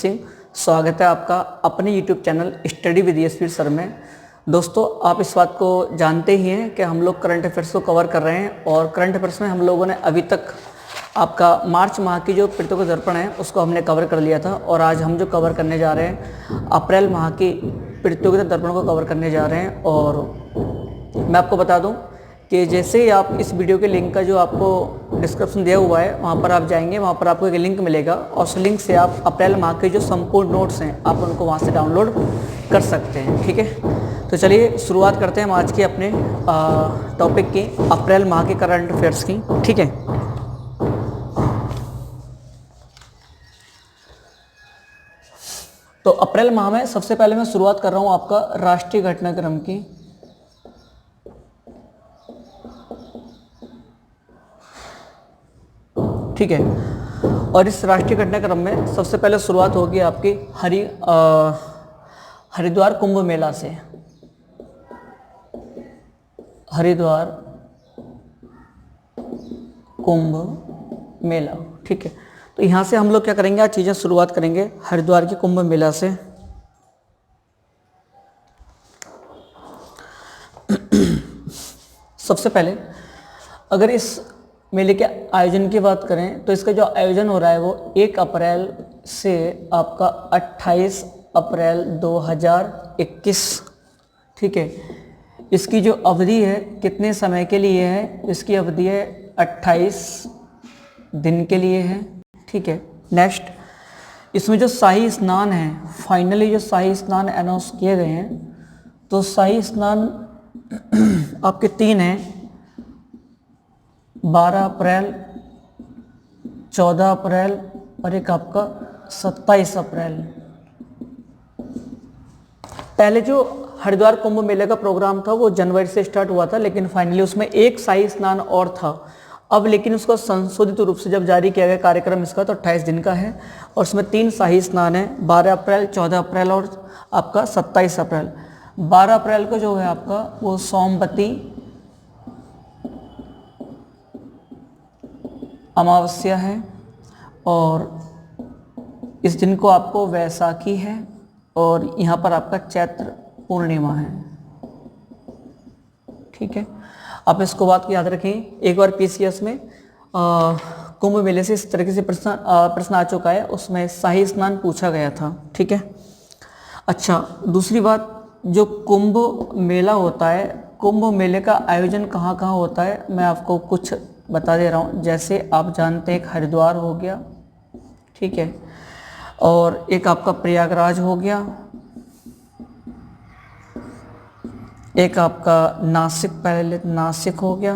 सिंह, स्वागत है आपका अपने YouTube channel study with Yashveer sir में। दोस्तों, आप इस बात को जानते ही हैं कि हम लोग करंट अफेयर्स को कवर कर रहे हैं और करंट अफेयर्स में हम लोगों ने अभी तक आपका मार्च माह की जो प्रतियोगिता दर्पण है उसको हमने कवर कर लिया था और आज हम जो कवर करने जा रहे हैं अप्रैल माह की प्रतियोगिता दर्पण को कवर करने जा रहे हैं। और मैं आपको बता दूं कि जैसे ही आप इस वीडियो के लिंक का जो आपको डिस्क्रिप्शन दिया हुआ है वहाँ पर आप जाएंगे, वहाँ पर आपको एक लिंक मिलेगा और उस लिंक से आप अप्रैल माह के जो संपूर्ण नोट्स हैं आप उनको वहाँ से डाउनलोड कर सकते हैं। ठीक है, तो चलिए शुरुआत करते हैं हम आज के अपने टॉपिक की, अप्रैल माह के करंट अफेयर्स की। ठीक है, तो अप्रैल माह में सबसे पहले मैं शुरुआत कर रहा हूँ आपका राष्ट्रीय घटनाक्रम की। ठीक है, और इस राष्ट्रीय घटनाक्रम में सबसे पहले शुरुआत होगी आपकी हरिद्वार कुंभ मेला से। हरिद्वार कुंभ मेला, ठीक है। तो यहाँ से हम लोग क्या करेंगे, आज चीज़ें शुरुआत करेंगे हरिद्वार के कुंभ मेला से। सबसे पहले अगर इस मेले के आयोजन की बात करें तो इसका जो आयोजन हो रहा है वो 1 अप्रैल से आपका 28 अप्रैल 2021। ठीक है, इसकी जो अवधि है कितने समय के लिए है, इसकी अवधि है 28 दिन के लिए है। ठीक है, नेक्स्ट इसमें जो शाही स्नान है, फाइनली जो शाही स्नान अनाउंस किए गए हैं, तो शाही स्नान आपके 3 हैं, 12 अप्रैल, 14 अप्रैल और एक आपका 27 अप्रैल। पहले जो हरिद्वार कुंभ मेले का प्रोग्राम था वो जनवरी से स्टार्ट हुआ था, लेकिन फाइनली उसमें एक शाही स्नान और था। अब लेकिन उसको संशोधित रूप से जब जारी किया गया कार्यक्रम इसका, तो 28 दिन का है और उसमें 3 शाही स्नान है, 12 अप्रैल, 14 अप्रैल और आपका 27 अप्रैल। 12 अप्रैल को जो है आपका वो सोमवती अमावस्या है और इस दिन को आपको वैसाखी है और यहाँ पर आपका चैत्र पूर्णिमा है। ठीक है, आप इसको बात को याद रखें। एक बार पीसीएस में कुंभ मेले से इस तरीके से प्रश्न आ चुका है, उसमें शाही स्नान पूछा गया था। ठीक है, अच्छा, दूसरी बात, जो कुंभ मेला होता है, कुंभ मेले का आयोजन कहाँ कहाँ होता है मैं आपको कुछ बता दे रहा हूँ। जैसे आप जानते हैं एक हरिद्वार हो गया, ठीक है, और एक आपका प्रयागराज हो गया, एक आपका नासिक, पहले नासिक हो गया,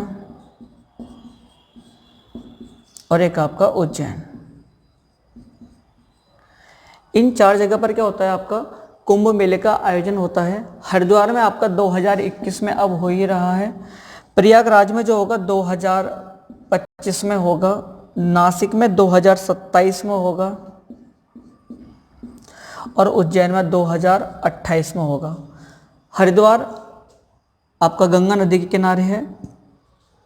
और एक आपका उज्जैन। इन 4 जगह पर क्या होता है, आपका कुंभ मेले का आयोजन होता है। हरिद्वार में आपका 2021 में अब हो ही रहा है, प्रयागराज में जो होगा 2025 में होगा, नासिक में 2027 में होगा और उज्जैन में 2028 में होगा। हरिद्वार आपका गंगा नदी के किनारे है,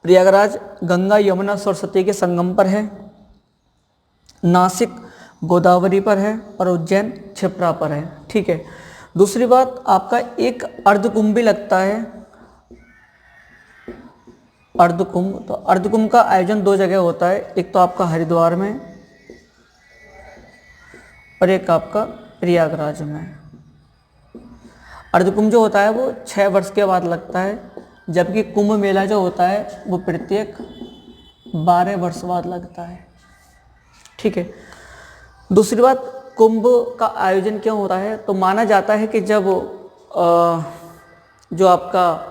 प्रयागराज गंगा यमुना सरस्वती के संगम पर है, नासिक गोदावरी पर है और उज्जैन क्षिप्रा पर है। ठीक है, दूसरी बात, आपका एक अर्धकुंभ भी लगता है, अर्धकुंभ। तो अर्धकुंभ का आयोजन 2 जगह होता है, एक तो आपका हरिद्वार में और एक आपका प्रयागराज में। अर्धकुंभ जो होता है वो 6 वर्ष के बाद लगता है, जबकि कुंभ मेला जो होता है वो प्रत्येक 12 वर्ष बाद लगता है। ठीक है, दूसरी बात, कुंभ का आयोजन क्यों होता है, तो माना जाता है कि जब जो आपका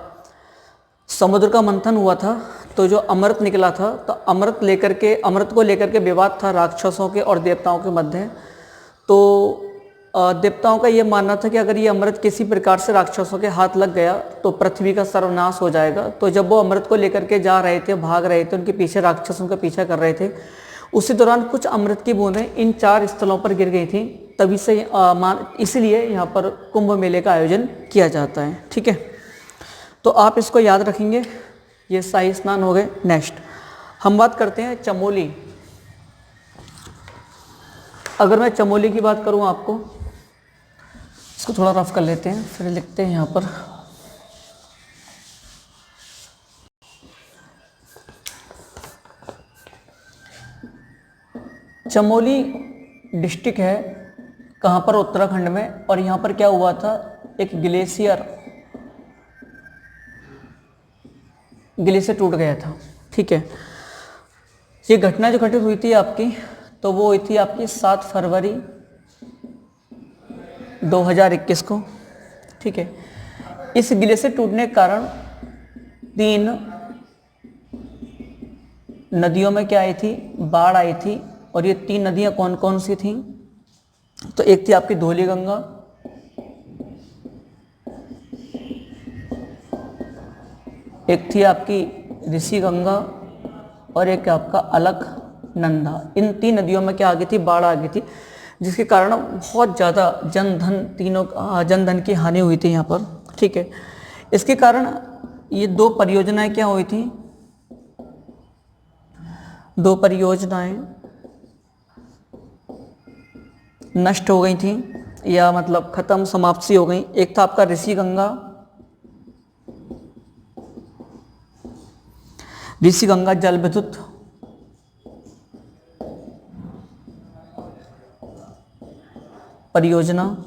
समुद्र का मंथन हुआ था तो जो अमृत निकला था, तो अमृत को लेकर के विवाद था राक्षसों के और देवताओं के मध्य। तो देवताओं का ये मानना था कि अगर ये अमृत किसी प्रकार से राक्षसों के हाथ लग गया तो पृथ्वी का सर्वनाश हो जाएगा। तो जब वो अमृत को लेकर के जा रहे थे, भाग रहे थे, उनके पीछे राक्षसों का पीछा कर रहे थे, उसी दौरान कुछ अमृत की बूंदें इन 4 स्थलों पर गिर गई थी, तभी से इसलिए यहाँ पर कुंभ मेले का आयोजन किया जाता है। ठीक है, तो आप इसको याद रखेंगे। ये शाही स्नान हो गए। नेक्स्ट हम बात करते हैं चमोली। अगर मैं चमोली की बात करूं आपको, इसको थोड़ा रफ कर लेते हैं, फिर लिखते हैं यहाँ पर। चमोली डिस्ट्रिक्ट है, कहाँ पर? उत्तराखंड में। और यहाँ पर क्या हुआ था, एक ग्लेशियर टूट गया था। ठीक है, ये घटना जो घटित हुई थी आपकी, तो वो हुई थी आपकी 7 फरवरी 2021 को। ठीक है, इस ग्लेशियर टूटने के कारण 3 नदियों में क्या आई थी, बाढ़ आई थी। और ये 3 नदियां कौन कौन सी थी? तो एक थी आपकी धौली गंगा, एक थी आपकी ऋषि गंगा, और एक आपका अलकनंदा। इन 3 नदियों में क्या आ गई थी, बाढ़ आ गई थी, जिसके कारण बहुत ज़्यादा जनधन की हानि हुई थी यहाँ पर। ठीक है, इसके कारण ये 2 परियोजनाएं क्या हुई थी, 2 परियोजनाएं नष्ट हो गई थी, या मतलब खत्म, समाप्ति हो गई। एक था आपका ऋषि गंगा जल विद्युत परियोजना,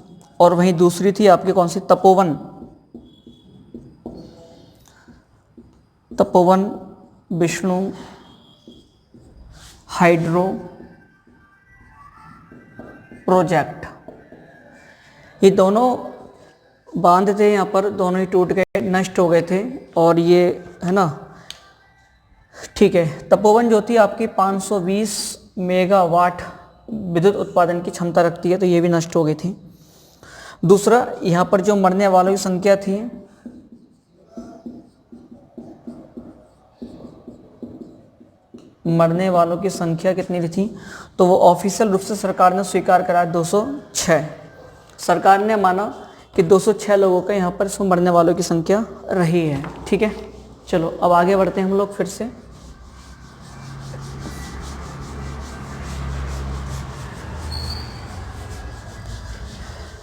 और वहीं दूसरी थी आपकी कौन सी, तपोवन विष्णु हाइड्रो प्रोजेक्ट। ये दोनों बांध थे यहाँ पर, दोनों ही टूट गए, नष्ट हो गए थे। और ये है ना, ठीक है, तपोवन जो थी आपकी 520 मेगावाट विद्युत उत्पादन की क्षमता रखती है, तो ये भी नष्ट हो गई थी। दूसरा, यहाँ पर जो मरने वालों की संख्या थी, मरने वालों की संख्या कितनी थी, तो वो ऑफिशियल रूप से सरकार ने स्वीकार करा 206। सरकार ने माना कि 206 लोगों का यहाँ पर इसमें मरने वालों की संख्या रही है। ठीक है, चलो अब आगे बढ़ते हैं हम लोग फिर से।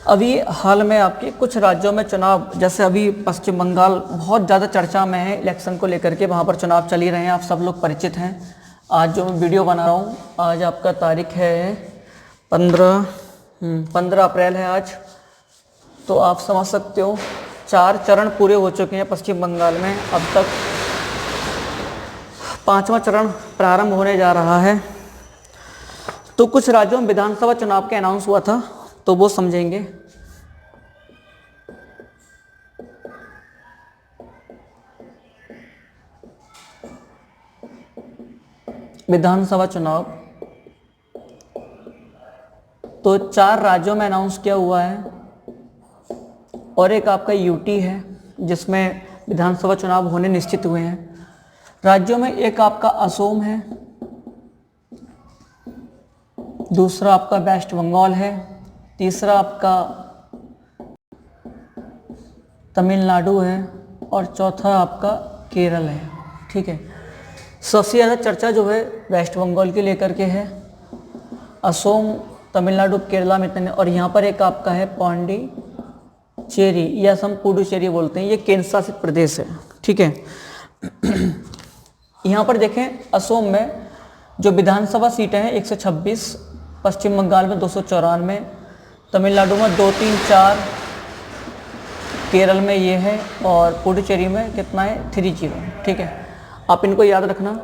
अभी हाल में आपके कुछ राज्यों में चुनाव, जैसे अभी पश्चिम बंगाल बहुत ज़्यादा चर्चा में है इलेक्शन को लेकर के, वहाँ पर चुनाव चल ही रहे हैं, आप सब लोग परिचित हैं। आज जो मैं वीडियो बना रहा हूँ, आज आपका तारीख है 15 अप्रैल है आज। तो आप समझ सकते हो 4 चरण पूरे हो चुके हैं पश्चिम बंगाल में, अब तक 5वां चरण प्रारंभ होने जा रहा है। तो कुछ राज्यों में विधानसभा चुनाव का अनाउंस हुआ था, तो वो समझेंगे। विधानसभा चुनाव तो 4 राज्यों में अनाउंस किया हुआ है, और एक आपका यूटी है जिसमें विधानसभा चुनाव होने निश्चित हुए हैं। राज्यों में एक आपका असम है, दूसरा आपका वेस्ट बंगाल है, तीसरा आपका तमिलनाडु है, और चौथा आपका केरल है। ठीक है, सबसे ज़्यादा चर्चा जो है वेस्ट बंगाल के लेकर के है, असम, तमिलनाडु, केरला में इतने। और यहाँ पर एक आपका है पौंडीचेरी, या असम पुडुचेरी बोलते हैं, ये केंद्र शासित प्रदेश है। ठीक है, यहाँ पर देखें असम में जो विधानसभा सीटें हैं 126, पश्चिम बंगाल में 294, तमिलनाडु में 2, 3, 4, केरल में ये है, और पुडुचेरी में कितना है 30। ठीक है, आप इनको याद रखना।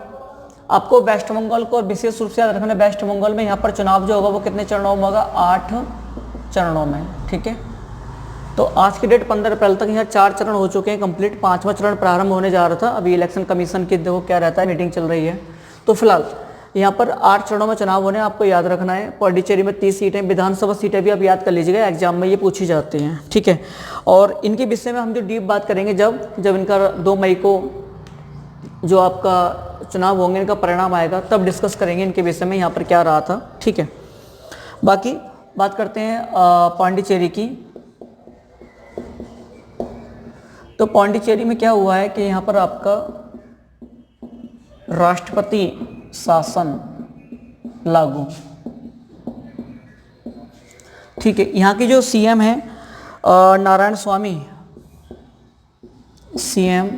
आपको वेस्ट बंगाल को विशेष रूप से याद रखना, वेस्ट बंगाल में यहाँ पर चुनाव जो होगा वो कितने चरणों में होगा, 8 चरणों में। ठीक है, तो आज की डेट 15 अप्रैल तक यहाँ 4 चरण हो चुके हैं कंप्लीट, 5वां चरण प्रारंभ होने जा रहा था। अभी इलेक्शन कमीशन की देखो क्या रहता है, मीटिंग चल रही है। तो फिलहाल यहाँ पर 8 चरणों में चुनाव होने, आपको याद रखना है। पौंडीचेरी में 30 सीटें, विधानसभा सीटें भी आप याद कर लीजिएगा, एग्जाम में ये पूछी जाती हैं। ठीक है, और इनके विषय में हम जो डीप बात करेंगे जब इनका 2 मई को जो आपका चुनाव होंगे, इनका परिणाम आएगा, तब डिस्कस करेंगे इनके विषय में यहाँ पर क्या रहा था। ठीक है, बाकी बात करते हैं पौंडीचेरी की। तो पौंडीचेरी में क्या हुआ है कि यहाँ पर आपका राष्ट्रपति शासन लागू, ठीक है, यहाँ की जो सीएम है नारायण स्वामी, सीएम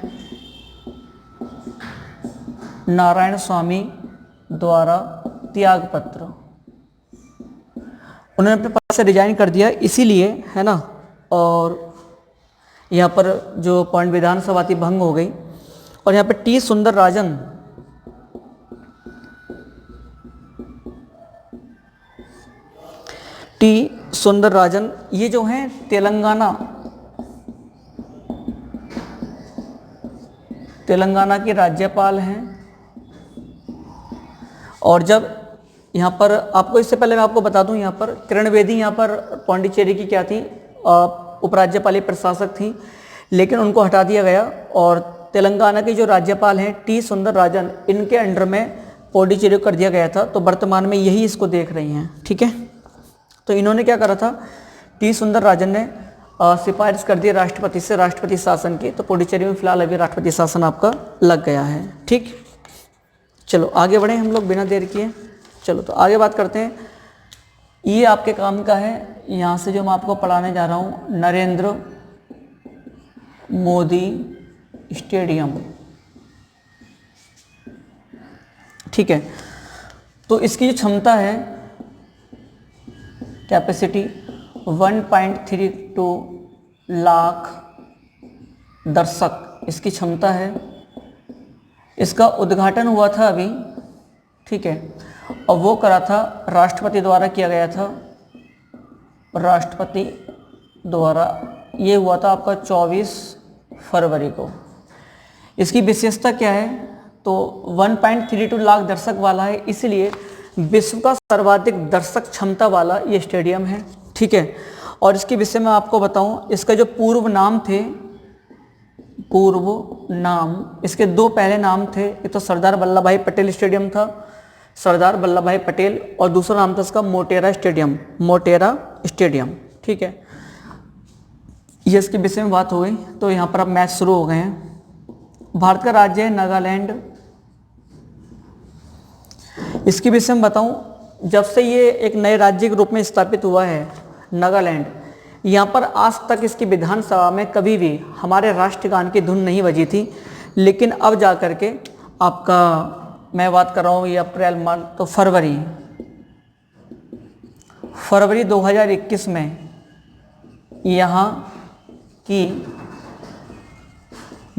नारायण स्वामी द्वारा त्यागपत्र, उन्होंने अपने पद से रिजाइन कर दिया इसीलिए, है ना। और यहाँ पर जो पॉइंट विधानसभा थी भंग हो गई। और यहाँ पर टी सुंदरराजन, टी सुंदरराजन ये जो हैं तेलंगाना के राज्यपाल हैं। और जब यहाँ पर आपको, इससे पहले मैं आपको बता दूं, यहाँ पर किरण बेदी यहाँ पर पौंडीचेरी की क्या थी, उपराज्यपाल प्रशासक थी, लेकिन उनको हटा दिया गया और तेलंगाना के जो राज्यपाल हैं टी सुंदरराजन, इनके अंडर में पौंडीचेरी कर दिया गया था। तो वर्तमान में यही इसको देख रही हैं, ठीक है। तो इन्होंने क्या करा था, टी सुंदरराजन ने सिफारिश कर दी राष्ट्रपति से राष्ट्रपति शासन की। तो पुडुचेरी में फिलहाल अभी राष्ट्रपति शासन आपका लग गया है, ठीक। चलो आगे बढ़ें हम लोग बिना देर किए। चलो तो आगे बात करते हैं। ये आपके काम का है, यहाँ से जो मैं आपको पढ़ाने जा रहा हूँ, नरेंद्र मोदी स्टेडियम, ठीक है। तो इसकी जो क्षमता है, कैपेसिटी 1.32 लाख दर्शक इसकी क्षमता है। इसका उद्घाटन हुआ था अभी, ठीक है, और वो करा था राष्ट्रपति द्वारा किया गया था, राष्ट्रपति द्वारा। ये हुआ था आपका 24 फरवरी को। इसकी विशेषता क्या है, तो 1.32 लाख दर्शक वाला है, इसलिए विश्व का सर्वाधिक दर्शक क्षमता वाला ये स्टेडियम है, ठीक है। और इसके विषय में आपको बताऊं, इसका जो पूर्व नाम थे, पूर्व नाम, इसके दो पहले नाम थे। एक तो सरदार वल्लभ भाई पटेल स्टेडियम था, सरदार वल्लभ भाई पटेल, और दूसरा नाम था इसका मोटेरा स्टेडियम, मोटेरा स्टेडियम, ठीक है। ये इसके विषय में बात हो गई। तो यहाँ पर अब मैच शुरू हो गए हैं। भारत का राज्य है नागालैंड। इसके विषय में बताऊं, जब से ये एक नए राज्य के रूप में स्थापित हुआ है नागालैंड, यहाँ पर आज तक इसकी विधानसभा में कभी भी हमारे राष्ट्रगान की धुन नहीं बजी थी। लेकिन अब जा कर के आपका, मैं बात कर रहा हूँ ये अप्रैल मार्च, तो फरवरी 2021 में यहाँ की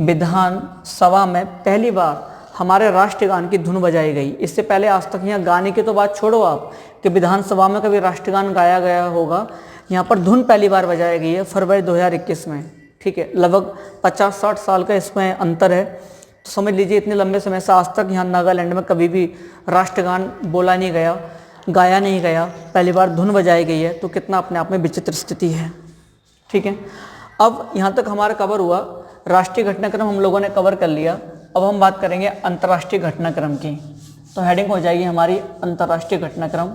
विधानसभा में पहली बार हमारे राष्ट्रगान की धुन बजाई गई। इससे पहले आज तक यहाँ गाने की तो बात छोड़ो आप, कि विधानसभा में कभी राष्ट्रगान गाया गया होगा, यहाँ पर धुन पहली बार बजाई गई है फरवरी 2021 में, ठीक है। लगभग 50-60 साल का इसमें अंतर है। तो समझ लीजिए इतने लंबे समय से आज तक यहाँ नागालैंड में कभी भी राष्ट्रगान बोला नहीं गया, गाया नहीं गया, पहली बार धुन बजाई गई है। तो कितना अपने आप में विचित्र स्थिति है, ठीक है। अब यहाँ तक हमारा कवर हुआ, राष्ट्रीय घटनाक्रम हम लोगों ने कवर कर लिया। अब हम बात करेंगे अंतर्राष्ट्रीय घटनाक्रम की। तो हेडिंग हो जाएगी हमारी अंतर्राष्ट्रीय घटनाक्रम।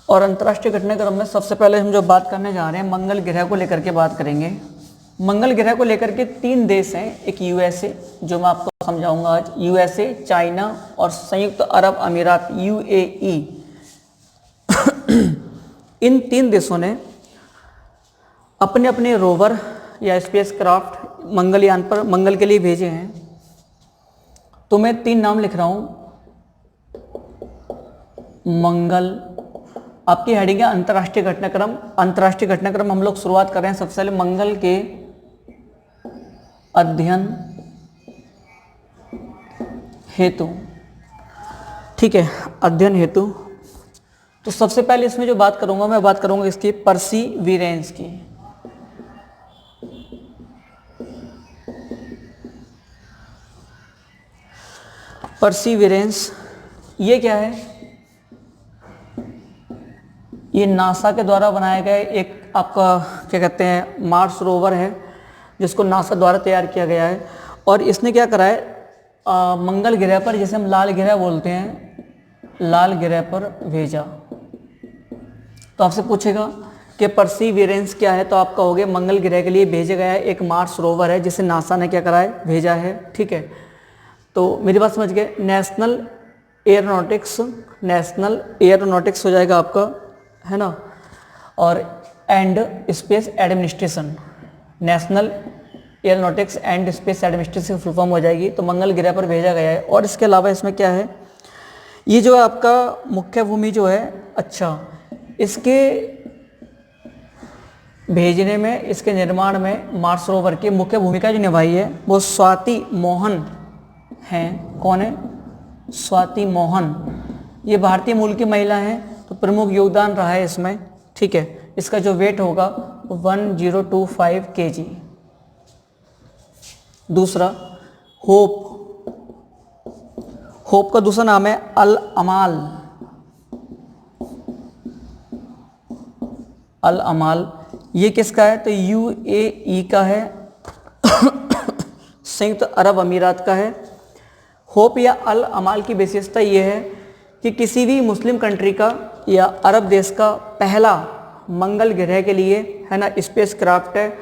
और अंतर्राष्ट्रीय घटनाक्रम में सबसे पहले हम जो बात करने जा रहे हैं, मंगल ग्रह को लेकर के बात करेंगे। मंगल ग्रह को लेकर के 3 देश हैं। एक यूएसए, जो मैं आपको समझाऊंगा आज, यूएसए, चाइना और संयुक्त अरब अमीरात, यूएई। इन 3 देशों ने अपने अपने रोवर या स्पेसक्राफ्ट मंगलयान पर मंगल के लिए भेजे हैं। तो मैं 3 नाम लिख रहा हूं। मंगल, आपकी हेडिंग है अंतर्राष्ट्रीय घटनाक्रम। अंतर्राष्ट्रीय घटनाक्रम हम लोग शुरुआत कर रहे हैं सबसे पहले मंगल के अध्ययन हेतु, ठीक है, अध्ययन हेतु। तो सबसे पहले इसमें जो बात करूंगा, मैं बात करूंगा इसकी परसीविरेंस की। परसीविरेंस ये क्या है? ये नासा के द्वारा बनाया गया एक आपका क्या कहते हैं मार्स रोवर है, जिसको नासा द्वारा तैयार किया गया है। और इसने क्या करा है, मंगल ग्रह पर, जिसे हम लाल ग्रह बोलते हैं, लाल ग्रह पर भेजा। तो आपसे पूछेगा कि परसीविरेंस क्या है, तो आपका हो गया मंगल ग्रह के लिए भेजा गया है एक मार्स रोवर है, जिसे नासा ने क्या करा है, भेजा है, ठीक है। तो मेरी बात समझ गए। नेशनल एयरोनॉटिक्स, नेशनल एयरोनॉटिक्स हो जाएगा आपका, है ना, और and space administration, national aeronautics and space administration full form हो जाएगी। तो मंगल ग्रह पर भेजा गया है। और इसके अलावा इसमें क्या है, ये जो है आपका मुख्य भूमि जो है, अच्छा, इसके भेजने में, इसके निर्माण में मार्स रोवर की मुख्य भूमिका जो निभाई है वो स्वाति मोहन हैं। कौन है? स्वाति मोहन। ये भारतीय मूल की महिला हैं, तो प्रमुख योगदान रहा है इसमें, ठीक है। इसका जो वेट होगा 1025 kg। दूसरा होप, होप का दूसरा नाम है अल अमाल, अल अमाल। ये किसका है? तो यूएई का है, संयुक्त अरब अमीरात का है। होप या अल अमाल की विशेषता ये है कि किसी भी मुस्लिम कंट्री का या अरब देश का पहला मंगल ग्रह के लिए, है ना, स्पेस क्राफ्ट है,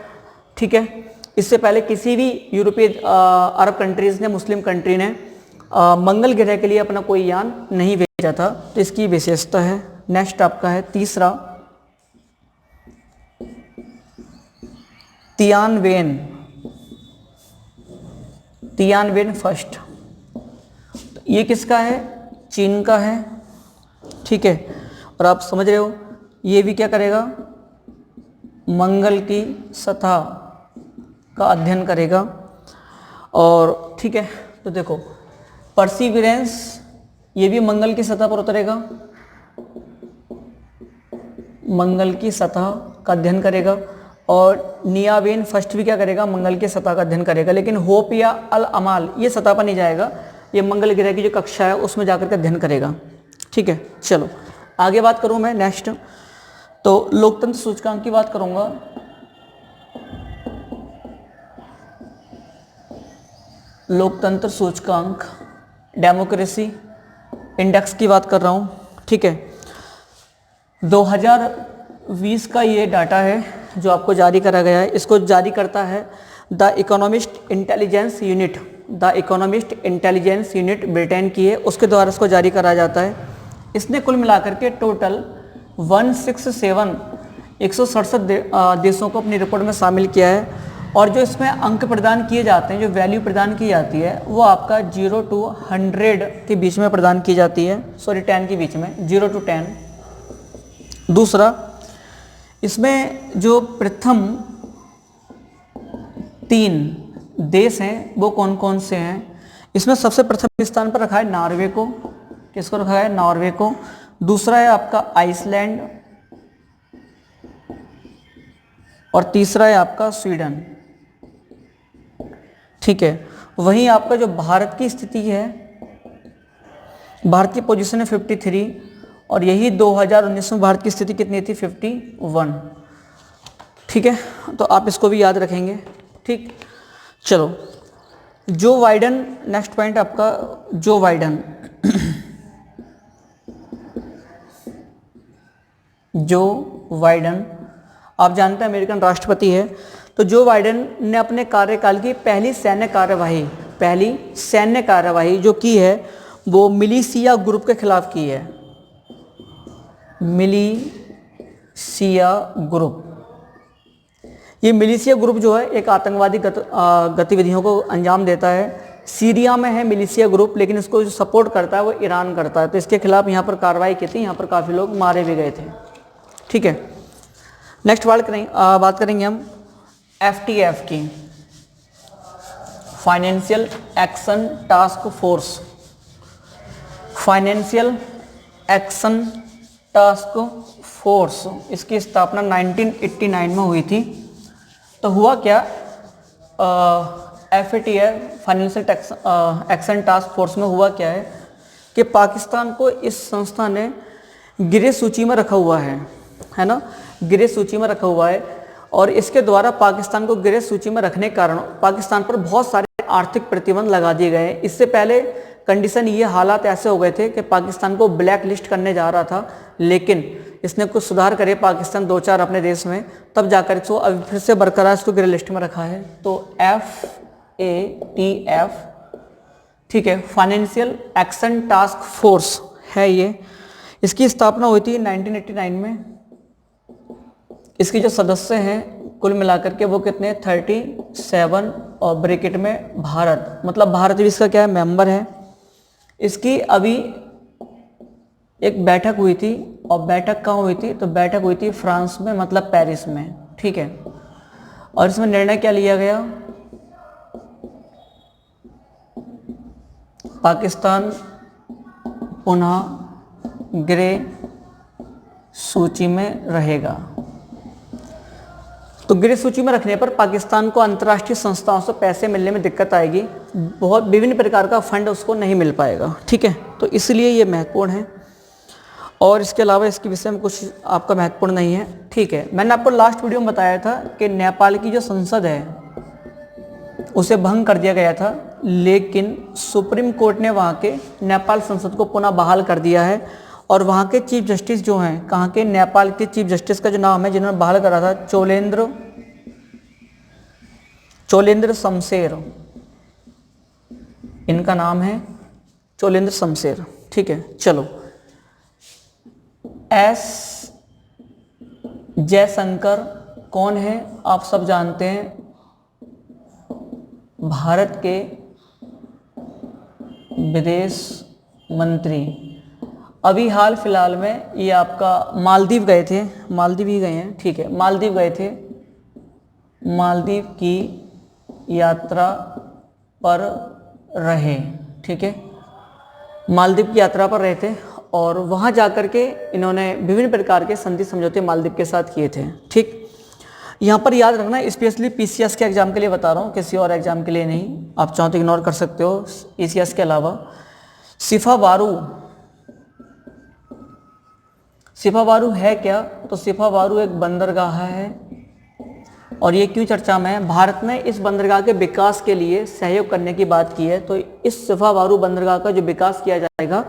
ठीक है। इससे पहले किसी भी यूरोपीय अरब कंट्रीज ने, मुस्लिम कंट्री ने मंगल ग्रह के लिए अपना कोई यान नहीं भेजा था, तो इसकी विशेषता है। नेक्स्ट आपका है तीसरा तियानवेन, तियानवेन फर्स्ट। तो ये किसका है? चीन का है, ठीक है। और आप समझ रहे हो ये भी क्या करेगा? मंगल की सतह का अध्ययन करेगा। और ठीक है, तो देखो परसिविरेंस, ये भी मंगल की सतह पर उतरेगा, मंगल की सतह का अध्ययन करेगा। और नियावेन फर्स्ट भी क्या करेगा? मंगल की सतह का अध्ययन करेगा। लेकिन होप या अल अमाल ये सतह पर नहीं जाएगा, ये मंगल ग्रह की जो कक्षा है उसमें जाकर के अध्ययन करेगा, ठीक है। चलो आगे बात करूं मैं नेक्स्ट, तो लोकतंत्र सूचकांक की बात करूंगा। लोकतंत्र सूचकांक, डेमोक्रेसी इंडेक्स की बात कर रहा हूं, ठीक है। 2020 का ये डाटा है जो आपको जारी करा गया है। इसको जारी करता है the economist intelligence unit, the economist intelligence unit Britain की है, उसके द्वारा इसको जारी करा जाता है। इसने कुल मिलाकर के टोटल 167 देशों को अपनी रिपोर्ट में शामिल किया है। और जो इसमें अंक प्रदान किए जाते हैं, जो वैल्यू प्रदान की जाती है, वो आपका 0 to 100 के बीच में प्रदान की जाती है, सॉरी 10 के बीच में, 0 to 10। दूसरा, इसमें जो प्रथम 3 देश हैं वो कौन कौन से हैं? इसमें सबसे प्रथम स्थान पर रखा है नॉर्वे को। किसको रखा है? नॉर्वे को। दूसरा है आपका आइसलैंड, और तीसरा है आपका स्वीडन, ठीक है। वहीं आपका जो भारत की स्थिति है, भारत की पोजीशन है 53, और यही 2019 में भारत की स्थिति कितनी थी? 51, ठीक है। तो आप इसको भी याद रखेंगे, ठीक। चलो जो बाइडेन, नेक्स्ट पॉइंट आपका जो बाइडेन। जो बाइडेन आप जानते हैं अमेरिकन राष्ट्रपति है। तो जो बाइडेन ने अपने कार्यकाल की पहली सैन्य कार्यवाही जो की है वो मिलिशिया ग्रुप के खिलाफ की है। मिलिशिया ग्रुप, ये मिलिशिया ग्रुप जो है एक आतंकवादी गतिविधियों को अंजाम देता है। सीरिया में है मिलिशिया ग्रुप, लेकिन इसको जो सपोर्ट करता है वो ईरान करता है। तो इसके खिलाफ यहाँ पर कार्रवाई की थी, यहाँ पर काफ़ी लोग मारे भी गए थे, ठीक है। नेक्स्ट बात करेंगे हम FTF की, financial action task force. Financial action task force, इसकी स्थापना 1989 में हुई थी। तो हुआ क्या, FATF financial action task force में हुआ क्या है कि पाकिस्तान को इस संस्था ने ग्रे सूची में रखा हुआ है ना, ग्रे सूची में रखा हुआ है। और इसके द्वारा पाकिस्तान को ग्रे सूची में रखने के कारण पाकिस्तान पर बहुत सारे आर्थिक प्रतिबंध लगा दिए गए। इससे पहले कंडीशन ये, हालात ऐसे हो गए थे कि पाकिस्तान को ब्लैक लिस्ट करने जा रहा था, लेकिन इसने कुछ सुधार करे पाकिस्तान 2-4 अपने देश में, तब जाकर इसको अभी फिर से बरकरार इसको ग्रे लिस्ट में रखा है। तो FATF ठीक है, फाइनेंशियल एक्शन टास्क फोर्स है ये। इसकी स्थापना हुई थी 1989 में। इसके जो सदस्य हैं कुल मिलाकर के वो कितने, 37, और ब्रैकेट में भारत, मतलब भारत भी इसका क्या है, मेंबर है। इसकी अभी एक बैठक हुई थी, और बैठक कहाँ हुई थी, तो बैठक हुई थी फ्रांस में, मतलब पेरिस में, ठीक है। और इसमें निर्णय क्या लिया गया, पाकिस्तान पुनः ग्रे सूची में रहेगा। तो ग्रे सूची में रखने पर पाकिस्तान को अंतर्राष्ट्रीय संस्थाओं से पैसे मिलने में दिक्कत आएगी, बहुत विभिन्न प्रकार का फंड उसको नहीं मिल पाएगा, ठीक है। तो इसलिए ये महत्वपूर्ण है, और इसके अलावा इसके विषय में कुछ आपका महत्वपूर्ण नहीं है, ठीक है। मैंने आपको लास्ट वीडियो में बताया था कि नेपाल की जो संसद है उसे भंग कर दिया गया था, लेकिन सुप्रीम कोर्ट ने वहाँ के नेपाल संसद को पुनः बहाल कर दिया है। और वहाँ के चीफ जस्टिस जो हैं, कहाँ के, नेपाल के चीफ जस्टिस का जो नाम है जिन्होंने बहाल करा था, चोलेंद्र शमशेर, इनका नाम है चोलेंद्र शमशेर, ठीक है। चलो, एस जयशंकर कौन है, आप सब जानते हैं, भारत के विदेश मंत्री। अभी हाल फिलहाल में ये आपका मालदीव गए थे, मालदीव ही गए हैं, ठीक है, मालदीव गए थे, मालदीव की यात्रा पर रहे, ठीक है, मालदीव की यात्रा पर रहे थे, और वहाँ जाकर के इन्होंने विभिन्न प्रकार के संधि समझौते मालदीव के साथ किए थे, ठीक। यहाँ पर याद रखना, स्पेशली पीसीएस के एग्जाम के लिए बता रहा हूँ, किसी और एग्जाम के लिए नहीं, आप चाहो तो इग्नोर कर सकते हो ईसीएस के अलावा। सिफावारू है क्या, तो सिफावारू एक बंदरगाह है, और ये क्यों चर्चा में है, भारत ने इस बंदरगाह के विकास के लिए सहयोग करने की बात की है। तो इस सिफावारू बंदरगाह का जो विकास किया जाएगा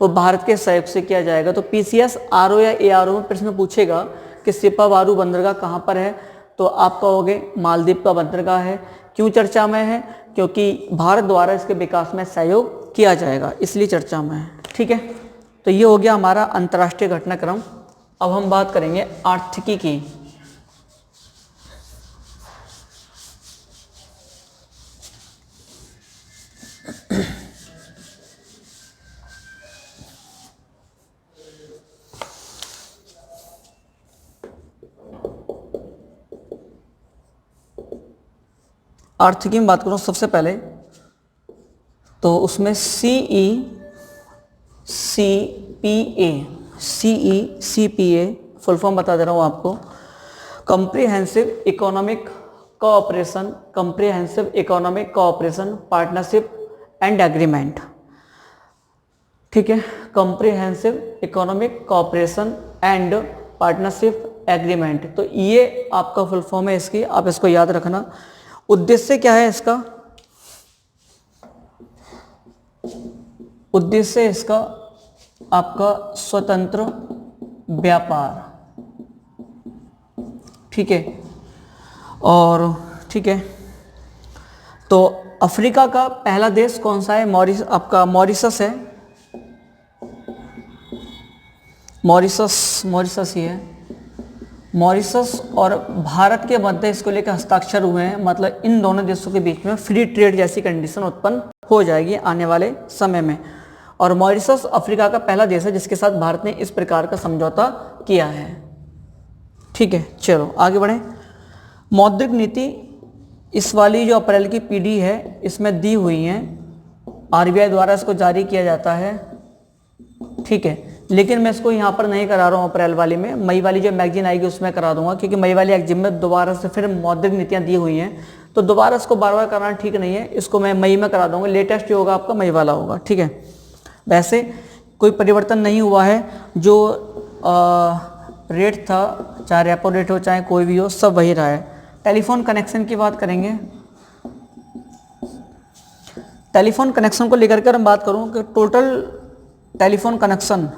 वो भारत के सहयोग से किया जाएगा। तो पीसीएस आरओ या एआरओ में प्रश्न पूछेगा कि सिफावारू बंदरगाह कहाँ पर है, तो आप कहोगे मालदीव का बंदरगाह है। क्यों चर्चा में है, क्योंकि भारत द्वारा इसके विकास में सहयोग किया जाएगा, इसलिए चर्चा में है, ठीक है। तो ये हो गया हमारा अंतर्राष्ट्रीय घटनाक्रम। अब हम बात करेंगे आर्थिकी की। आर्थिकी में बात करूँ सबसे पहले, तो उसमें CECPA फुल फॉर्म बता दे रहा हूँ आपको, comprehensive economic cooperation partnership and agreement, ठीक है, comprehensive economic cooperation and partnership agreement. तो ये आपका फुल फॉर्म है इसकी, आप इसको याद रखना। उद्देश्य क्या है इसका, उद्देश्य इसका आपका स्वतंत्र व्यापार, ठीक है। और ठीक है, तो अफ्रीका का पहला देश कौन सा है, मॉरिशस है, मॉरिशस ही है। मॉरिशस और भारत के मध्य इसको लेकर हस्ताक्षर हुए हैं, मतलब इन दोनों देशों के बीच में फ्री ट्रेड जैसी कंडीशन उत्पन्न हो जाएगी आने वाले समय में। और मॉरिशस अफ्रीका का पहला देश है जिसके साथ भारत ने इस प्रकार का समझौता किया है, ठीक है। चलो आगे बढ़ें। मौद्रिक नीति इस वाली जो अप्रैल की पीडी है इसमें दी हुई हैं, आरबीआई द्वारा इसको जारी किया जाता है, ठीक है। लेकिन मैं इसको यहाँ पर नहीं करा रहा हूँ अप्रैल वाली में, मई वाली जो मैगजीन आएगी उसमें करा दूंगा, क्योंकि मई वाली एग्जाम में दोबारा से फिर मौद्रिक नीतियाँ दी हुई हैं, तो दोबारा इसको बार बार कराना ठीक नहीं है, इसको मैं मई में करा दूंगा। लेटेस्ट जो होगा आपका मई वाला होगा, ठीक है। वैसे कोई परिवर्तन नहीं हुआ है, जो रेट था, चाहे रेपो रेट हो चाहे कोई भी हो, सब वही रहा है। टेलीफोन कनेक्शन की बात करेंगे। टेलीफोन कनेक्शन को लेकर कर हम बात करूँ कि टोटल टेलीफोन कनेक्शन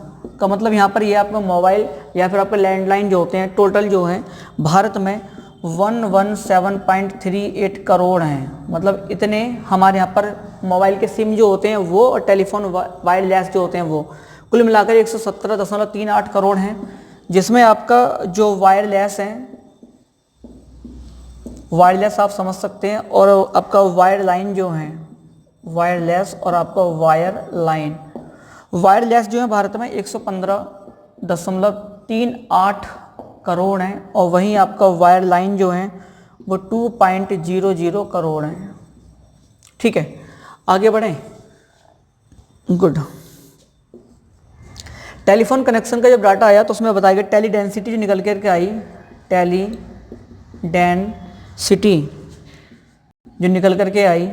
का मतलब यहाँ पर ये आपका मोबाइल या फिर आपके लैंडलाइन जो होते हैं, टोटल जो है भारत में 117.38 करोड़ हैं, मतलब इतने हमारे यहाँ पर मोबाइल के सिम जो होते हैं वो और टेलीफोन वायरलेस जो होते हैं वो कुल मिलाकर 117.38 करोड़ हैं, जिसमें आपका जो वायरलेस हैं, वायरलेस आप समझ सकते हैं, और आपका वायर लाइन जो है वायरलेस और आपका वायर लाइन, वायरलेस जो है भारत में 115.38 करोड़ हैं, और वहीं आपका वायर लाइन जो है वो 2.00 करोड़ हैं। ठीक है, आगे बढ़ें। गुड। टेलीफोन कनेक्शन का जब डाटा आया तो उसमें बताया गया टेली डेंसिटी जो निकल करके आई, टेली डेंसिटी जो निकल करके आई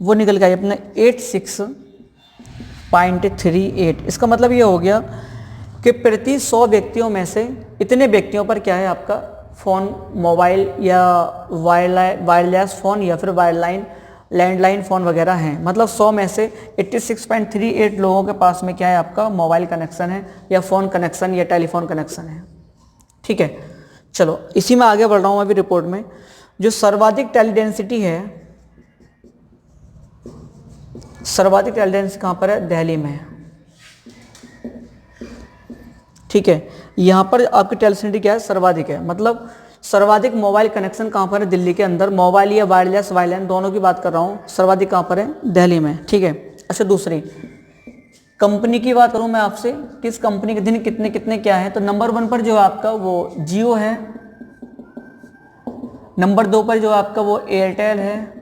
वो निकल के आई अपने 86.38। इसका मतलब ये हो गया कि प्रति 100 व्यक्तियों में से इतने व्यक्तियों पर क्या है आपका फ़ोन, मोबाइल या वायरलेस फ़ोन या फिर वायरलाइन लैंडलाइन फ़ोन वगैरह हैं। मतलब 100 में से 86.38 लोगों के पास में क्या है आपका मोबाइल कनेक्शन है या फ़ोन कनेक्शन या टेलीफोन कनेक्शन है। ठीक है, चलो इसी में आगे बढ़ रहा हूँ अभी रिपोर्ट में। जो सर्वाधिक टेली डेंसिटी है, सर्वाधिक टेली डेंसिटी कहाँ पर है? दिल्ली में। ठीक है, यहाँ पर आपकी टेली डेंसिटी क्या है? सर्वाधिक है। मतलब सर्वाधिक मोबाइल कनेक्शन कहाँ पर है? दिल्ली के अंदर। मोबाइल या वायरलेस वायरलाइन दोनों की बात कर रहा हूँ। सर्वाधिक कहाँ पर है? दिल्ली में। ठीक है, अच्छा दूसरी कंपनी की बात करूँ मैं आपसे, किस कंपनी के दिन कितने कितने क्या है, तो नंबर 1 पर जो आपका वो जियो है, नंबर 2 पर जो आपका वो एयरटेल है,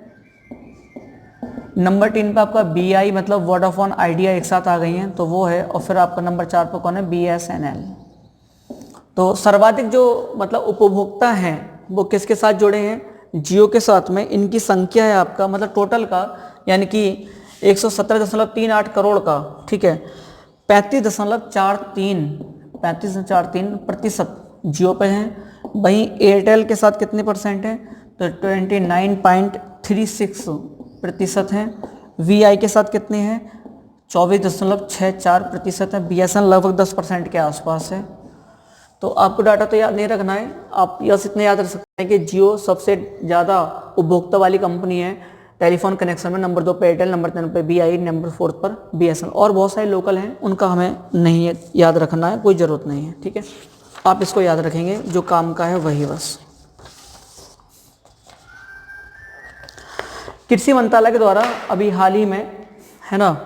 नंबर 3 पर आपका BI मतलब वोडाफोन आइडिया एक साथ आ गई हैं तो वो है, और फिर आपका नंबर 4 पर कौन है? BSNL। तो सर्वाधिक जो मतलब उपभोक्ता हैं वो किसके साथ जुड़े हैं? जियो के साथ में। इनकी संख्या है आपका मतलब टोटल का यानी कि 117.38 करोड़ का। ठीक है, 35.43% जियो पे हैं। वहीं एयरटेल के साथ कितने परसेंट हैं? तो 29.36% हैं। VI के साथ कितने हैं? 24.64% है। BSNL लगभग 10% के आसपास है। तो आपको डाटा तो याद नहीं रखना है, आप बस इतने याद रख सकते हैं कि जियो सबसे ज़्यादा उपभोक्ता वाली कंपनी है टेलीफोन कनेक्शन में। नंबर 2 पे एयरटेल, नंबर 3 पे BI, नंबर 4 पर BSNL, और बहुत सारे लोकल हैं उनका हमें नहीं याद रखना है, कोई ज़रूरत नहीं है। ठीक है, आप इसको याद रखेंगे, जो काम का है वही बस। कृषि मंत्रालय के द्वारा अभी हाल ही में है ना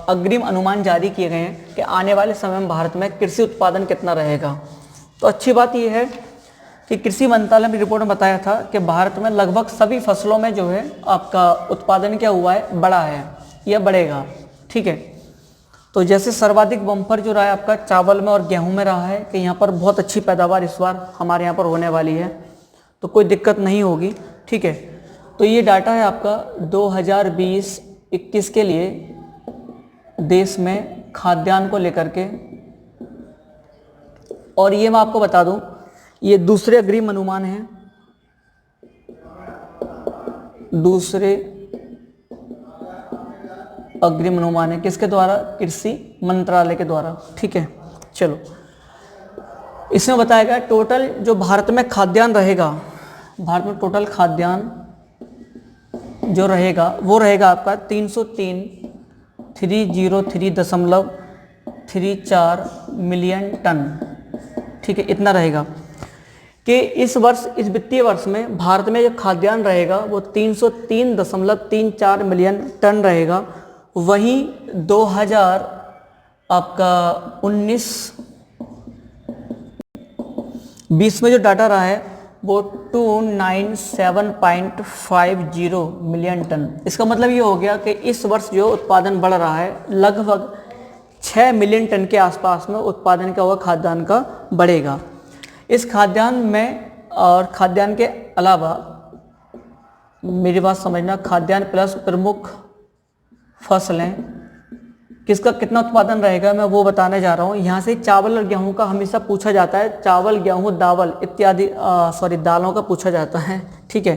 अग्रिम अनुमान जारी किए गए हैं कि आने वाले समय में भारत में कृषि उत्पादन कितना रहेगा। तो अच्छी बात यह है कि कृषि मंत्रालय की रिपोर्ट में बताया था कि भारत में लगभग सभी फसलों में जो है आपका उत्पादन क्या हुआ है? बढ़ा है या बढ़ेगा। ठीक है, तो जैसे सर्वाधिक बम्पर जो रहा है आपका चावल में और गेहूं में रहा है कि यहाँ पर बहुत अच्छी पैदावार इस बार हमारे यहाँ पर होने वाली है, तो कोई दिक्कत नहीं होगी। ठीक है, तो ये डाटा है आपका 2020-21 के लिए देश में खाद्यान्न को लेकर के। और ये मैं आपको बता दूं, ये दूसरे अग्रिम अनुमान हैं, दूसरे अग्रिम अनुमान है किसके द्वारा? कृषि मंत्रालय के द्वारा। ठीक है, चलो इसमें बताया गया टोटल जो भारत में खाद्यान्न रहेगा, भारत में टोटल खाद्यान्न जो रहेगा वो रहेगा आपका 303.34 मिलियन टन। ठीक है, इतना रहेगा कि इस वर्ष, इस वित्तीय वर्ष में भारत में जो खाद्यान्न रहेगा वो 303.34 मिलियन टन रहेगा। वहीं 2000 आपका 19-20 में जो डाटा रहा है वो 297.50 मिलियन टन। इसका मतलब ये हो गया कि इस वर्ष जो उत्पादन बढ़ रहा है लगभग 6 मिलियन टन के आसपास में उत्पादन का हुआ खाद्यान्न का बढ़ेगा। इस खाद्यान्न में और खाद्यान्न के अलावा मेरी बात समझना, खाद्यान्न प्लस प्रमुख फसलें किसका कितना उत्पादन रहेगा मैं वो बताने जा रहा हूँ। यहाँ से चावल और गेहूं का हमेशा पूछा जाता है, चावल गेहूं दावल इत्यादि दालों का पूछा जाता है। ठीक है,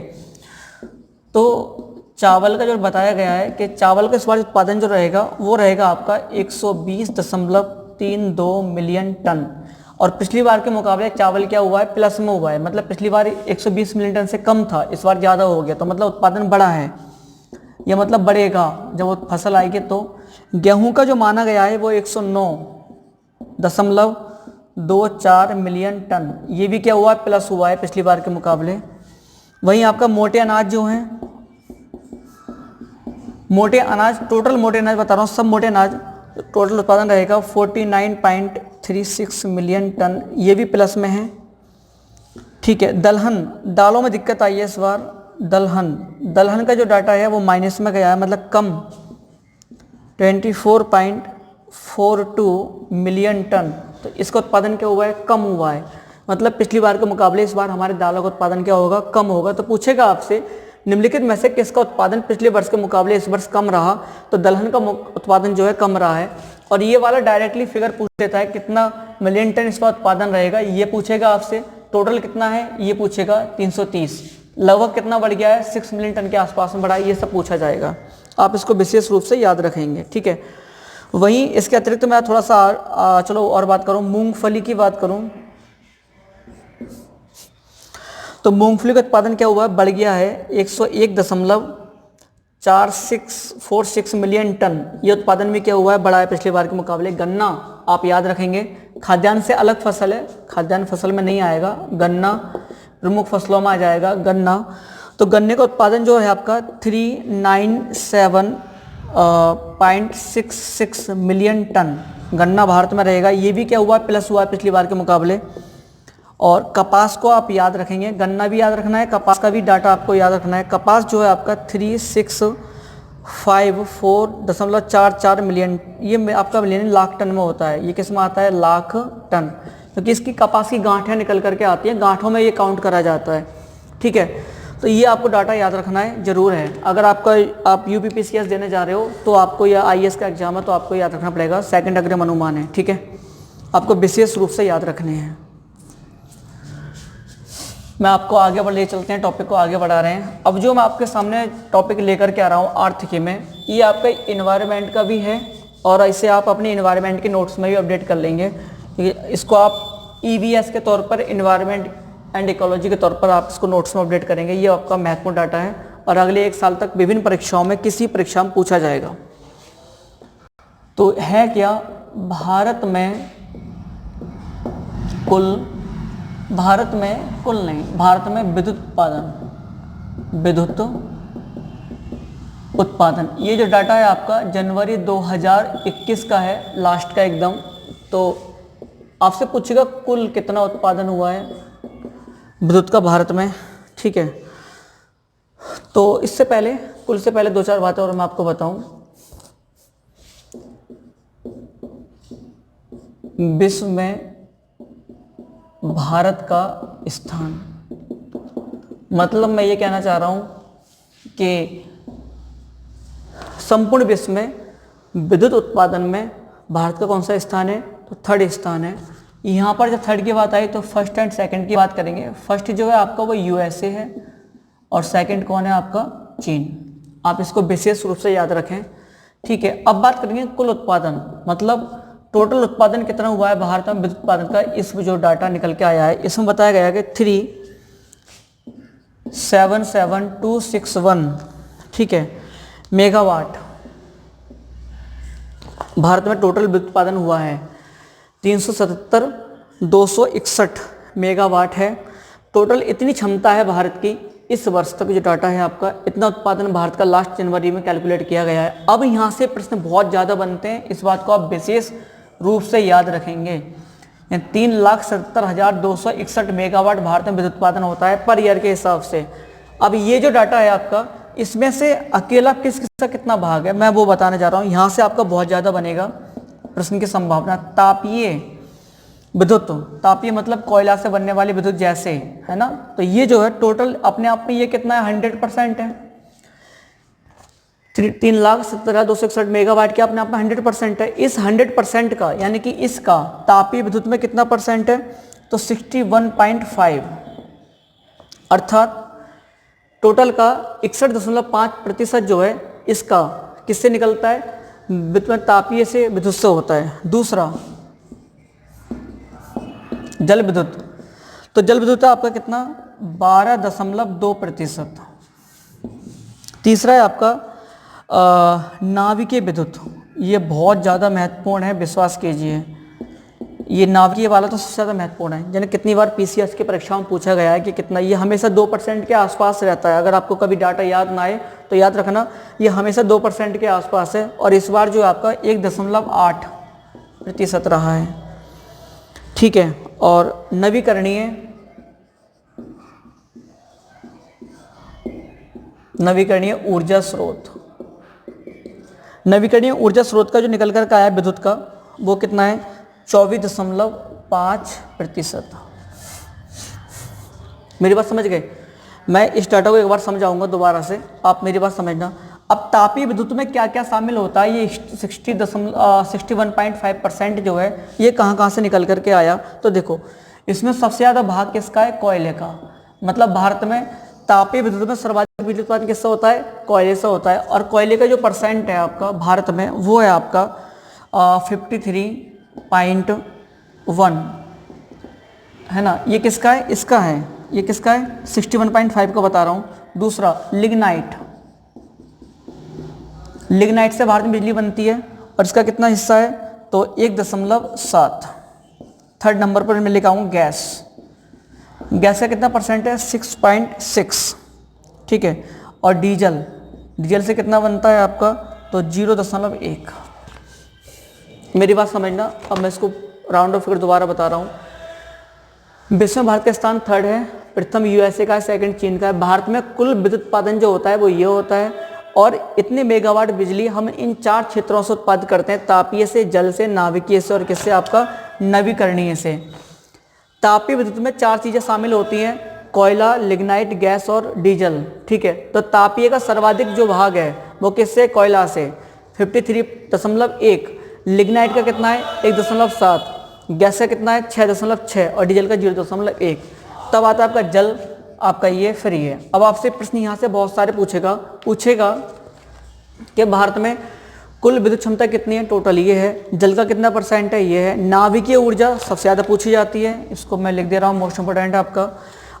तो चावल का जो बताया गया है कि चावल का इस बार उत्पादन जो रहेगा वो रहेगा आपका 120.32 मिलियन टन। और पिछली बार के मुकाबले चावल क्या हुआ है? प्लस में हुआ है। मतलब पिछली बार 120 मिलियन टन से कम था, इस बार ज़्यादा हो गया, तो मतलब उत्पादन बढ़ा है। ये मतलब बढ़ेगा जब वो फसल आएगी। तो गेहूं का जो माना गया है वो 109.24 मिलियन टन, ये भी क्या हुआ है, प्लस हुआ है पिछली बार के मुकाबले। वहीं आपका मोटे अनाज जो हैं, मोटे अनाज, टोटल मोटे अनाज बता रहा हूँ, सब मोटे अनाज, टोटल उत्पादन रहेगा 49.36 मिलियन टन, ये भी प्लस में है। ठीक है, दलहन, दालों में दिक्कत आई है इस बार। दलहन का जो डाटा है वो माइनस में गया है, मतलब कम, 24.42 मिलियन टन। तो इसका उत्पादन क्या हुआ है, कम हुआ है। मतलब पिछली बार के मुकाबले इस बार हमारे दालों का उत्पादन क्या होगा, कम होगा। तो पूछेगा आपसे निम्नलिखित में से किसका उत्पादन पिछले वर्ष के मुकाबले इस वर्ष कम रहा, तो दलहन का उत्पादन जो है कम रहा है। और ये वाला डायरेक्टली फिगर पूछ लेता है कितना मिलियन टन इसका उत्पादन रहेगा, ये पूछेगा आपसे। टोटल कितना है ये पूछेगा, 330, लगभग कितना बढ़ गया है, 6 मिलियन टन के आसपास में बढ़ा है, ये सब पूछा जाएगा। आप इसको विशेष रूप से याद रखेंगे। ठीक है, वहीं इसके अतिरिक्त मैं थोड़ा सा चलो और बात करूं, मूंगफली की बात करूं तो मूंगफली का उत्पादन क्या हुआ है, बढ़ गया है 101.4646 मिलियन टन, ये उत्पादन में क्या हुआ है, बढ़ा है पिछली बार के मुकाबले। गन्ना आप याद रखेंगे, खाद्यान्न से अलग फसल है, खाद्यान्न फसल में नहीं आएगा, गन्ना प्रमुख फसलों में आ जाएगा गन्ना। तो गन्ने का उत्पादन जो है आपका 397.66 मिलियन टन गन्ना भारत में रहेगा, ये भी क्या हुआ है, प्लस हुआ है पिछली बार के मुकाबले। और कपास को आप याद रखेंगे, गन्ना भी याद रखना है, कपास का भी डाटा आपको याद रखना है। कपास जो है आपका 3654.44 मिलियन, ये आपका मिलियन लाख टन में होता है, ये किस में आता है, लाख टन, क्योंकि इसकी कपास की गांठें निकल करके आती हैं, गांठों में ये काउंट करा जाता है। ठीक है, तो ये आपको डाटा याद रखना है, जरूर है। अगर आप यूपीपीसीएस देने जा रहे हो तो आपको, या आईएएस का एग्जाम है तो आपको याद रखना पड़ेगा, सेकंड अग्रिम अनुमान है। ठीक है, आपको विशेष रूप से याद रखने हैं। मैं आपको आगे बढ़ ले चलते हैं, टॉपिक को आगे बढ़ा रहे हैं। अब जो मैं आपके सामने टॉपिक लेकर के आ रहा हूँ आर्थिकी में, ये आपका इन्वायरमेंट का भी है और इसे आप अपने इन्वायरमेंट के नोट्स में भी अपडेट कर लेंगे। इसको आप ईवीएस के तौर पर, इन्वायरमेंट एंड इकोलॉजी के तौर पर आप इसको नोट्स में अपडेट करेंगे। ये आपका महत्वपूर्ण डाटा है और अगले 1 साल तक विभिन्न परीक्षाओं में, किसी परीक्षा में पूछा जाएगा। तो है क्या, भारत में भारत में विद्युत उत्पादन, ये जो डाटा है आपका जनवरी 2021 का है, लास्ट का एकदम। तो आपसे पूछेगा कुल कितना उत्पादन हुआ है विद्युत का भारत में। ठीक है, तो इससे पहले, कुल से पहले 2-4 बातें और मैं आपको बताऊं। विश्व में भारत का स्थान, मतलब मैं ये कहना चाह रहा हूं कि संपूर्ण विश्व में विद्युत उत्पादन में भारत का कौन सा स्थान है, तो 3rd स्थान है। यहाँ पर जब 3rd की बात आई तो 1st एंड 2nd की बात करेंगे। 1st जो है आपका वो यूएसए है और 2nd कौन है आपका, चीन। आप इसको विशेष रूप से याद रखें। ठीक है, अब बात करेंगे कुल उत्पादन, मतलब टोटल उत्पादन कितना हुआ है भारत में विद्युत उत्पादन का। इसमें जो डाटा निकल के आया है, इसमें बताया गया कि 377,261, ठीक है, मेगावाट भारत में टोटल विद्युत उत्पादन हुआ है। 377,261 मेगावाट है टोटल, इतनी क्षमता है भारत की। इस वर्ष तक जो डाटा है आपका, इतना उत्पादन भारत का लास्ट जनवरी में कैलकुलेट किया गया है। अब यहाँ से प्रश्न बहुत ज़्यादा बनते हैं, इस बात को आप विशेष रूप से याद रखेंगे। 3,70,261 मेगावाट भारत में विद्युत उत्पादन होता है पर ईयर के हिसाब से। अब ये जो डाटा है आपका, इसमें से अकेला किसका कितना भाग है, मैं वो बताने जा रहा हूँ। यहाँ से आपका बहुत ज़्यादा बनेगा प्रश्न की संभावना। तापीय विद्युत, तापीय मतलब कोयला से बनने वाली विद्युत जैसे, है ना। तो ये जो है टोटल अपने आप में ये कितना है, 100% है। 3,70,261 मेगावाट के अपने आप में 100% है। इस 100% का, यानी कि इसका तापीय विद्युत में कितना परसेंट है, तो 61.5, अर्थात टोटल का 61.5% जो है इसका किससे निकलता है, विद्युत में तापीय से, विद्युत से होता है। दूसरा जल विद्युत, तो जल विद्युत आपका कितना, 12.2%। तीसरा है आपका नाभिकीय विद्युत, ये बहुत ज़्यादा महत्वपूर्ण है, विश्वास कीजिए। ये नाभिकीय वाला तो सबसे ज़्यादा महत्वपूर्ण है। यानी कितनी बार पीसीएस की परीक्षा में पूछा गया है कि कितना, ये हमेशा 2% के आसपास रहता है। अगर आपको कभी डाटा याद ना आए तो याद रखना, ये हमेशा 2% के आसपास है। और इस बार जो आपका 1.8% रहा है, ठीक है। और नवीकरणीय ऊर्जा स्रोत, नवीकरणीय ऊर्जा स्रोत का जो निकल कर आया विद्युत का, वो कितना है? 24.5%। मेरी बात समझ गए? मैं इस डाटा को एक बार समझाऊंगा दोबारा से, आप मेरी बात समझना। अब तापीय विद्युत में क्या क्या शामिल होता है, ये 61.5% जो है, ये कहाँ से निकल करके आया? तो देखो, इसमें सबसे ज़्यादा भाग किसका है? कोयले का। मतलब भारत में तापीय विद्युत में सर्वाधिक बिजली उत्पादन किससे होता है? कोयले से होता है। और कोयले का जो परसेंट है आपका भारत में, वो है आपका 53.1, है ना। ये किसका है? इसका है। ये किसका है? 61.5 का बता रहा हूँ। दूसरा लिग्नाइट, लिग्नाइट से भारत में बिजली बनती है, और इसका कितना हिस्सा है? तो 1.7। थर्ड नंबर पर मैं लिखा हूँ गैस, गैस का कितना परसेंट है? 6.6, ठीक है। और डीजल, डीजल से कितना बनता है आपका? तो 0.1। मेरी बात समझना। अब मैं इसको राउंड ऑफ फिगर दोबारा बता रहा हूँ। विश्व में भारत का स्थान 3rd है, प्रथम यूएसए का है, 2nd चीन का है। भारत में कुल विद्युत उत्पादन जो होता है वो ये होता है, और इतने मेगावाट बिजली हम इन 4 क्षेत्रों से उत्पादित करते हैं, तापीय से, जल से, नाभिकीय से, और किससे? आपका नवीकरणीय से। तापीय विद्युत में 4 चीज़ें शामिल होती हैं, कोयला, लिग्नाइट, गैस और डीजल, ठीक है। तो तापीय का सर्वाधिक जो भाग है वो किससे? कोयला से, 53.1। लिग्नाइट का कितना है? 1.7। गैस का कितना है? 6.6। और डीजल का 0.1। तब आता है आपका जल, आपका ये फ्री है। अब आपसे प्रश्न यहाँ से बहुत सारे पूछेगा कि भारत में कुल विद्युत क्षमता कितनी है? टोटल ये है। जल का कितना परसेंट है? ये है। नाभिकीय ऊर्जा सबसे ज़्यादा पूछी जाती है, इसको मैं लिख दे रहा हूँ, मोस्ट इंपोर्टेंट है आपका।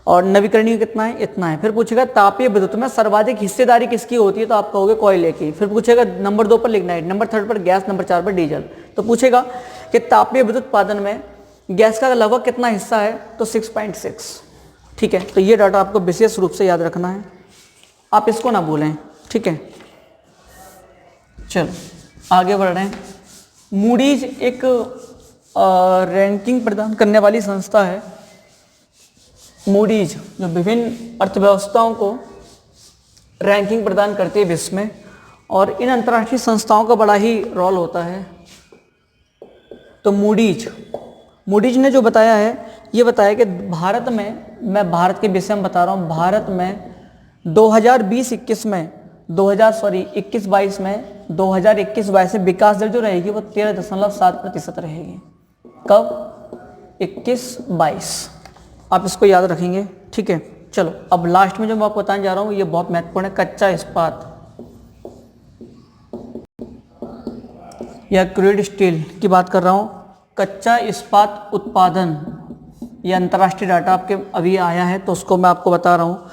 और नवीकरणीय कितना है? इतना है। फिर पूछेगा तापीय विद्युत में सर्वाधिक हिस्सेदारी किसकी होती है? तो आप कहोगे कोयले की। फिर पूछेगा नंबर 2 पर लिग्नाइट, नंबर 3 पर गैस, नंबर 4 पर डीजल। तो पूछेगा कि तापीय विद्युत उत्पादन में गैस का लगभग कितना हिस्सा है? तो 6.6, ठीक है। तो ये डाटा आपको विशेष रूप से याद रखना है, आप इसको ना भूलें, ठीक है। चलो आगे बढ़ रहे हैं। मूडीज एक रैंकिंग प्रदान करने वाली संस्था है। मूडीज जो विभिन्न अर्थव्यवस्थाओं को रैंकिंग प्रदान करती है विश्व में, और इन अंतर्राष्ट्रीय संस्थाओं का बड़ा ही रोल होता है। तो मूडीज ने जो बताया है, ये बताया कि भारत में, मैं भारत के विषय में बता रहा हूँ, भारत में 2021-22 में 2021-22 में विकास दर जो रहेगी वो 13.7% रहेगी। कब? 21-22, आप इसको याद रखेंगे, ठीक है। चलो अब लास्ट में जो मैं आपको बताने जा रहा हूँ ये बहुत महत्वपूर्ण है, कच्चा इस्पात या क्रूड स्टील की बात कर रहा हूँ। कच्चा इस्पात उत्पादन, ये अंतर्राष्ट्रीय डाटा आपके अभी आया है, तो उसको मैं आपको बता रहा हूँ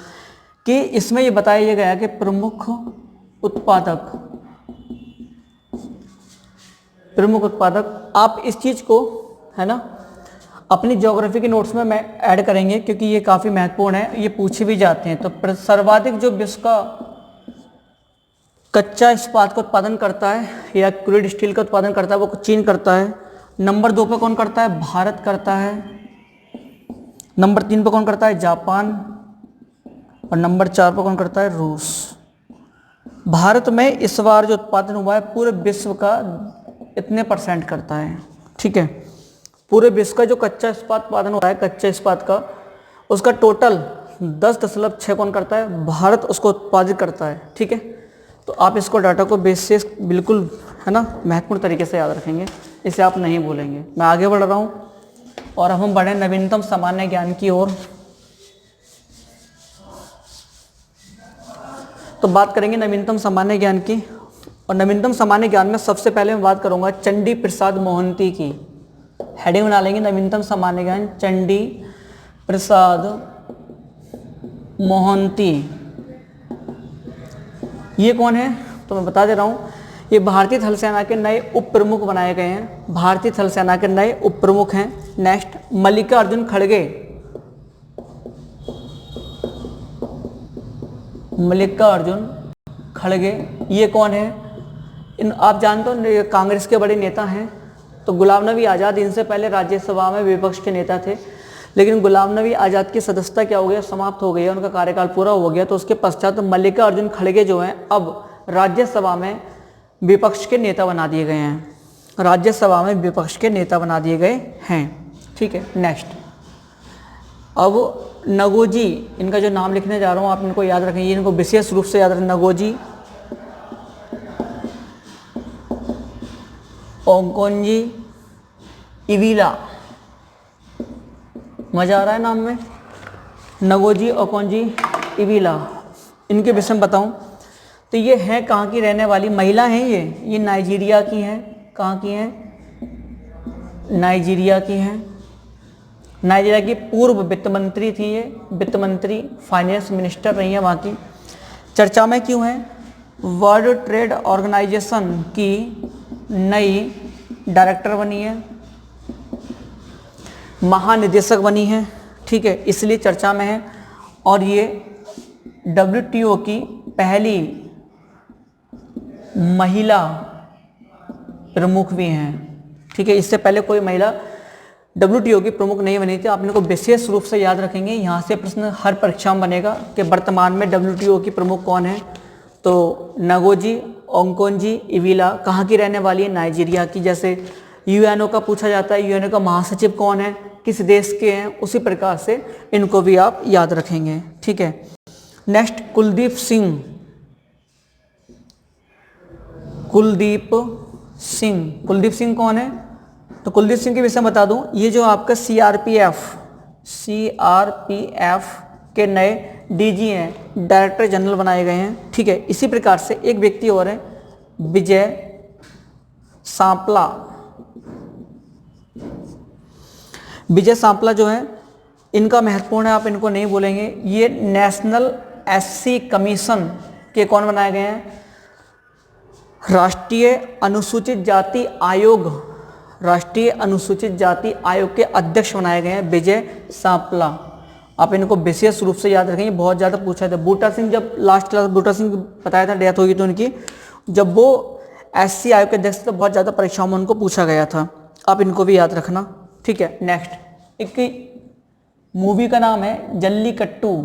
कि इसमें ये बताया गया कि प्रमुख उत्पादक, आप इस चीज़ को, है ना, अपनी ज्योग्राफी के नोट्स में मैं ऐड करेंगे क्योंकि ये काफ़ी महत्वपूर्ण है, ये पूछे भी जाते हैं। तो सर्वाधिक जो विश्व का कच्चा इस्पात का उत्पादन करता है या क्रूड स्टील का उत्पादन करता है वो चीन करता है। नंबर 2 पे कौन करता है? भारत करता है। नंबर 3 पे कौन करता है? जापान। और नंबर 4 पे कौन करता है? रूस। भारत में इस बार जो उत्पादन हुआ है पूरे विश्व का इतने % करता है, ठीक है। पूरे विश्व का जो कच्चा इस्पात उत्पादन होता है, कच्चे इस्पात का, उसका टोटल 10.6 कौन करता है? भारत उसको उत्पादित करता है, ठीक है। तो आप इसको डाटा को बेसिस बिल्कुल, है ना, महत्वपूर्ण तरीके से याद रखेंगे, इसे आप नहीं भूलेंगे। मैं आगे बढ़ रहा हूँ और अब हम बढ़े नवीनतम सामान्य ज्ञान की ओर। तो बात करेंगे नवीनतम सामान्य ज्ञान की, और नवीनतम सामान्य ज्ञान में सबसे पहले मैं बात करूंगा चंडी प्रसाद मोहंती की। हेडिंग बना लेंगे नवीनतम सामान्य ज्ञान, चंडी प्रसाद मोहंती। ये कौन है? तो मैं बता दे रहा हूँ, ये भारतीय थल सेना के नए उप प्रमुख बनाए गए हैं। भारतीय थल सेना के नए उप प्रमुख हैं। नेक्स्ट, मल्लिकार्जुन खड़गे। मल्लिकार्जुन खड़गे ये कौन है? इन आप जानते हो ये कांग्रेस के बड़े नेता हैं। तो गुलाम नबी आज़ाद इनसे पहले राज्यसभा में विपक्ष के नेता थे, लेकिन गुलाम नबी आज़ाद की सदस्यता क्या हो गया, समाप्त हो गई है, उनका कार्यकाल पूरा हो गया। तो उसके पश्चात मल्लिकार्जुन खड़गे जो हैं अब राज्यसभा में विपक्ष के नेता बना दिए गए हैं। राज्यसभा में विपक्ष के नेता बना दिए गए हैं। ठीक है, नेक्स्ट, अब नगोजी, इनका जो नाम लिखने जा रहा हूँ आप इनको याद रखें, ये इनको विशेष रूप से याद रखें। नगोजी ओकोंजी इविला, मजा आ रहा है नाम में, नगोजी ओकोंजी इविला। इनके विषय में बताऊं तो ये हैं कहाँ की रहने वाली महिला हैं। ये नाइजीरिया की हैं। कहाँ की हैं? नाइजीरिया की हैं। नाइजीरिया की पूर्व वित्त मंत्री थी ये, वित्त मंत्री, फाइनेंस मिनिस्टर रही है वहाँ की। चर्चा में क्यों है? वर्ल्ड ट्रेड ऑर्गेनाइजेशन की नई डायरेक्टर बनी है, महानिदेशक बनी है। ठीक है, इसलिए चर्चा में है। और ये WTO की पहली महिला प्रमुख भी हैं। ठीक है, इससे पहले कोई महिला WTO की प्रमुख नहीं बनी थी। आप इनको विशेष रूप से याद रखेंगे, यहाँ से प्रश्न हर परीक्षा में बनेगा कि वर्तमान में WTO की प्रमुख कौन है। तो नगोजी ओकोंजी इविला कहाँ की रहने वाली है? नाइजीरिया की। जैसे UNO का पूछा जाता है, UNO का महासचिव कौन है, किस देश के हैं, उसी प्रकार से इनको भी आप याद रखेंगे। ठीक है, नेक्स्ट, कुलदीप सिंह। कुलदीप सिंह कौन है? तो कुलदीप सिंह के विषय में बता दूं, ये जो आपका CRPF के नए DG हैं, डायरेक्टर जनरल बनाए गए हैं। ठीक है, इसी प्रकार से एक व्यक्ति और है, विजय सांपला। विजय सांपला जो है, इनका महत्वपूर्ण है, आप इनको नहीं बोलेंगे। ये नेशनल SC कमीशन के कौन बनाए गए हैं? राष्ट्रीय अनुसूचित जाति आयोग, राष्ट्रीय अनुसूचित जाति आयोग के अध्यक्ष बनाए गए हैं विजय सांपला। आप इनको विशेष रूप से याद रखेंगे, बहुत ज़्यादा पूछा था। बूटा सिंह, जब लास्ट क्लास बूटा सिंह बताया था डेथ होगी तो उनकी, जब वो SC आयोग के अध्यक्ष थे, बहुत ज़्यादा परीक्षाओं में उनको पूछा गया था। आप इनको भी याद रखना। ठीक है, नेक्स्ट, एक मूवी का नाम है जल्लीकट्टू।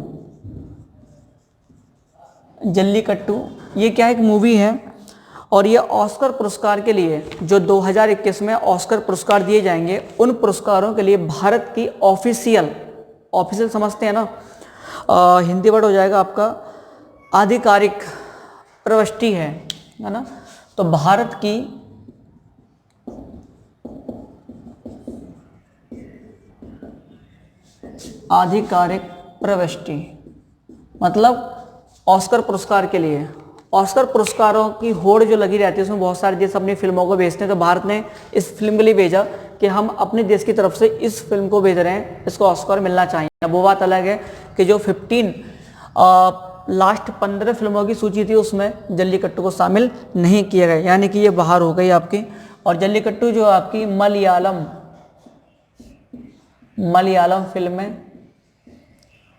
जल्लीकट्टू ये क्या है? एक मूवी है, और ये ऑस्कर पुरस्कार के लिए जो 2021 में ऑस्कर पुरस्कार दिए जाएंगे, उन पुरस्कारों के लिए भारत की ऑफिशियल समझते हैं ना, हिंदी वर्ड हो जाएगा आपका आधिकारिक प्रविष्टि है ना। तो भारत की आधिकारिक प्रविष्टि मतलब ऑस्कर पुरस्कार के लिए, ऑस्कर पुरस्कारों की होड़ जो लगी रहती है, उसमें बहुत सारे देश अपनी फिल्मों को भेजते हैं। तो भारत ने इस फिल्म के लिए भेजा कि हम अपने देश की तरफ से इस फिल्म को भेज रहे हैं, इसको ऑस्कर मिलना चाहिए। अब वो बात अलग है कि जो 15 15 फिल्मों की सूची थी, उसमें जल्लीकट्टू को शामिल नहीं किया गया, यानी कि ये बाहर हो गई आपकी। और जल्लीकट्टू जो आपकी मलयालम फिल्म है,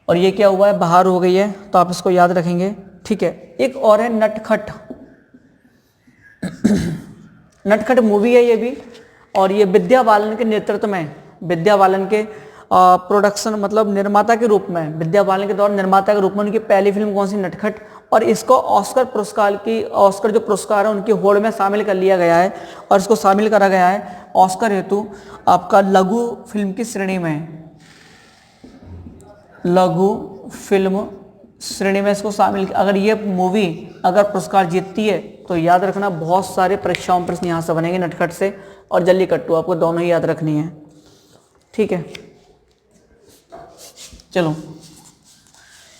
और ये क्या हुआ है? बाहर हो गई है। तो आप इसको याद रखेंगे। ठीक है, एक और है नटखट। नटखट मूवी है ये भी, और ये विद्या बालन के नेतृत्व में, विद्या बालन के प्रोडक्शन मतलब निर्माता के रूप में, विद्या बालन के दौरान निर्माता के रूप में उनकी पहली फिल्म कौन सी? नटखट। और इसको ऑस्कर जो पुरस्कार है उनकी होड़ में शामिल कर लिया गया है, और इसको शामिल करा गया है ऑस्कर हेतु आपका लघु फिल्म की श्रेणी में, लघु फिल्म श्रेणी में इसको शामिल। अगर ये मूवी अगर पुरस्कार जीतती है तो याद रखना बहुत सारे परीक्षाओं में प्रश्न यहाँ से बनेंगे, नटखट से और जल्लीकट्टू, आपको दोनों ही याद रखनी है। ठीक है, चलो,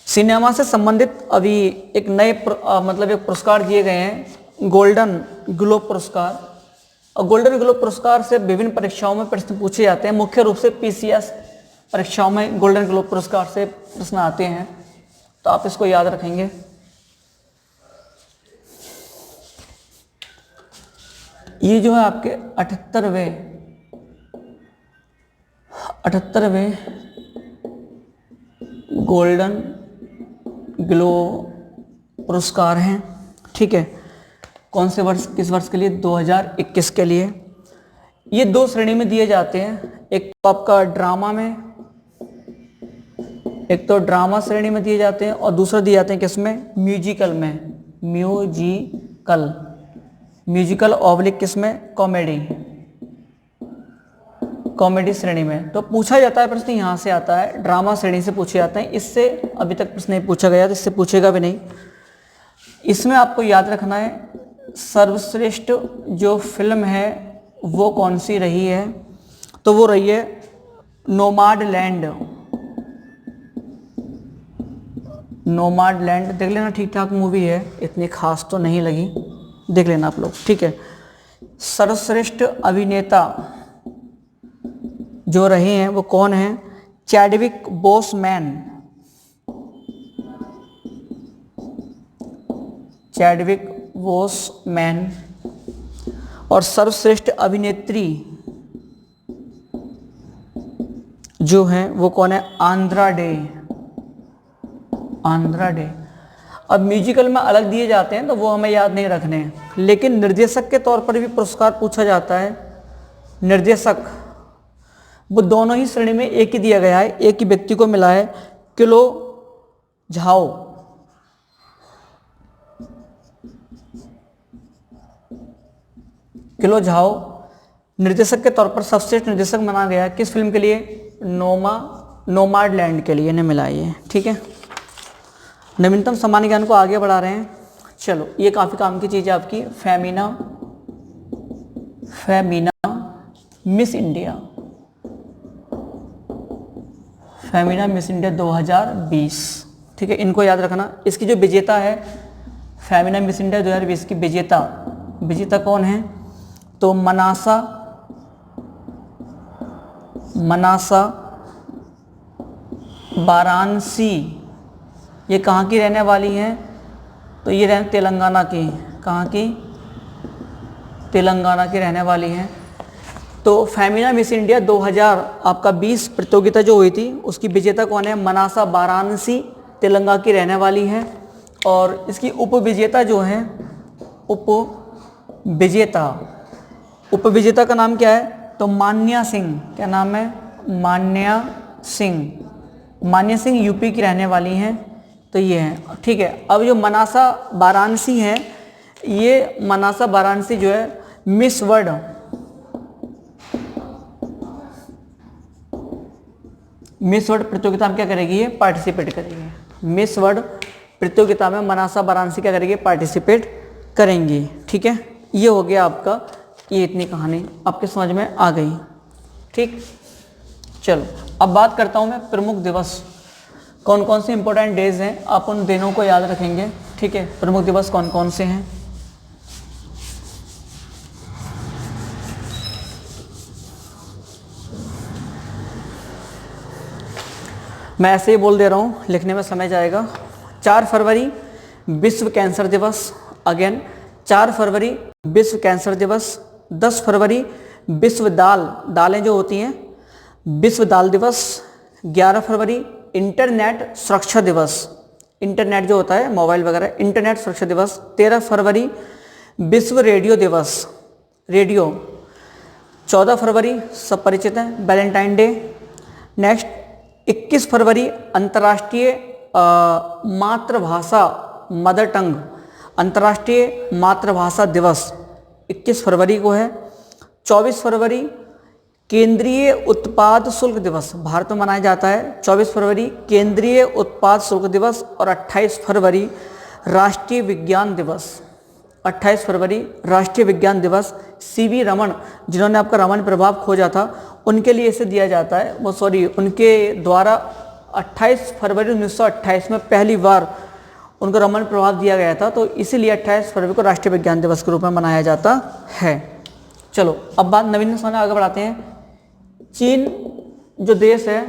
सिनेमा से संबंधित अभी एक नए मतलब एक पुरस्कार दिए गए हैं, गोल्डन ग्लोब पुरस्कार। और गोल्डन ग्लोब पुरस्कार से विभिन्न परीक्षाओं में प्रश्न पूछे जाते हैं, मुख्य रूप से PCS परीक्षाओं में गोल्डन ग्लोब पुरस्कार से प्रश्न आते हैं, तो आप इसको याद रखेंगे। ये जो है आपके 78वें गोल्डन ग्लोब पुरस्कार हैं। ठीक है, कौन से वर्ष, किस वर्ष के लिए? 2021 के लिए। ये दो श्रेणी में दिए जाते हैं, एक तो आपका ड्रामा में, एक तो ड्रामा श्रेणी में दिए जाते हैं और दूसरा दिए जाते हैं किसमें? म्यूजिकल में। म्यूजिकल ऑब्लिक किसमें? कॉमेडी श्रेणी में। तो पूछा जाता है प्रश्न, यहाँ से आता है, ड्रामा श्रेणी से पूछे जाते हैं। इससे अभी तक प्रश्न नहीं पूछा गया, तो इससे पूछेगा भी नहीं। इसमें आपको याद रखना है सर्वश्रेष्ठ जो फिल्म है वो कौन सी रही है, तो वो रही है नोमाडलैंड। देख लेना, ठीक ठाक मूवी है, इतनी खास तो नहीं लगी, देख लेना आप लोग। ठीक है, सर्वश्रेष्ठ अभिनेता जो रहे हैं वो कौन है? Chadwick Boseman. और सर्वश्रेष्ठ अभिनेत्री जो है वो कौन है? आंद्रा डे। अब म्यूजिकल में अलग दिए जाते हैं तो वो हमें याद नहीं रखने हैं, लेकिन निर्देशक के तौर पर भी पुरस्कार पूछा जाता है। निर्देशक वो दोनों ही श्रेणी में एक ही दिया गया है, एक ही व्यक्ति को मिला है, क्लो झाओ निर्देशक के तौर पर सबसे निर्देशक माना गया है। किस फिल्म के लिए? नोमाडलैंड के लिए इन्हें मिला ये। ठीक है, नवीनतम सामान्य ज्ञान को आगे बढ़ा रहे हैं। चलो, ये काफ़ी काम की चीज़ है आपकी। Femina miss India 2020। ठीक है, इनको याद रखना। इसकी जो विजेता है फेमिना मिस इंडिया 2020 की विजेता कौन है? तो मनासा वाराणसी। ये कहाँ की रहने वाली हैं? तो ये तेलंगाना की। कहाँ की? तेलंगाना की रहने वाली हैं। तो फेमिना मिस इंडिया 2020 प्रतियोगिता जो हुई थी उसकी विजेता कौन है? मनासा वाराणसी, तेलंगाना की रहने वाली है। और इसकी उपविजेता जो है, उपविजेता का नाम क्या है? तो मान्या सिंह। क्या नाम है? मान्या सिंह यूपी की रहने वाली हैं। तो ये है। ठीक है, अब जो मनासा वाराणसी है, ये मनासा वाराणसी जो है मिस वर्ल्ड प्रतियोगिता में क्या करेगी? ये पार्टिसिपेट करेगी। मिस वर्ल्ड प्रतियोगिता में मनासा वाराणसी क्या करेगी? पार्टिसिपेट करेंगी। ठीक है, ये हो गया आपका, ये इतनी कहानी आपके समझ में आ गई। ठीक, चलो अब बात करता हूँ मैं प्रमुख दिवस। कौन कौन से इंपॉर्टेंट डेज हैं, आप उन दिनों को याद रखेंगे। ठीक है, प्रमुख दिवस कौन कौन से हैं? मैं ऐसे ही बोल दे रहा हूँ, लिखने में समय जाएगा। 4 फरवरी विश्व कैंसर दिवस, अगेन 4 फरवरी विश्व कैंसर दिवस। 10 फरवरी विश्व दालें जो होती हैं, विश्व दाल दिवस। 11 फरवरी इंटरनेट सुरक्षा दिवस, इंटरनेट जो होता है मोबाइल वगैरह, इंटरनेट सुरक्षा दिवस। 13 फरवरी विश्व रेडियो दिवस, रेडियो। 14 फरवरी सब परिचित हैं, वैलेंटाइन डे। नेक्स्ट 21 फरवरी अंतर्राष्ट्रीय मातृभाषा, मदर टंग, अंतर्राष्ट्रीय मातृभाषा दिवस 21 फरवरी को है। 24 फरवरी केंद्रीय उत्पाद शुल्क दिवस भारत में मनाया जाता है। 24 फरवरी केंद्रीय उत्पाद शुल्क दिवस। और 28 फरवरी राष्ट्रीय विज्ञान दिवस। 28 फरवरी राष्ट्रीय विज्ञान दिवस। सीवी रमन, जिन्होंने आपका रमन प्रभाव खोजा था, उनके लिए इसे दिया जाता है, उनके द्वारा 28 फरवरी 1928 में पहली बार उनको रमन प्रभाव दिया गया था, तो इसीलिए 28 फरवरी को राष्ट्रीय विज्ञान दिवस के रूप में मनाया जाता है। चलो अब बात नवीन समय आगे बढ़ाते हैं। चीन जो देश है,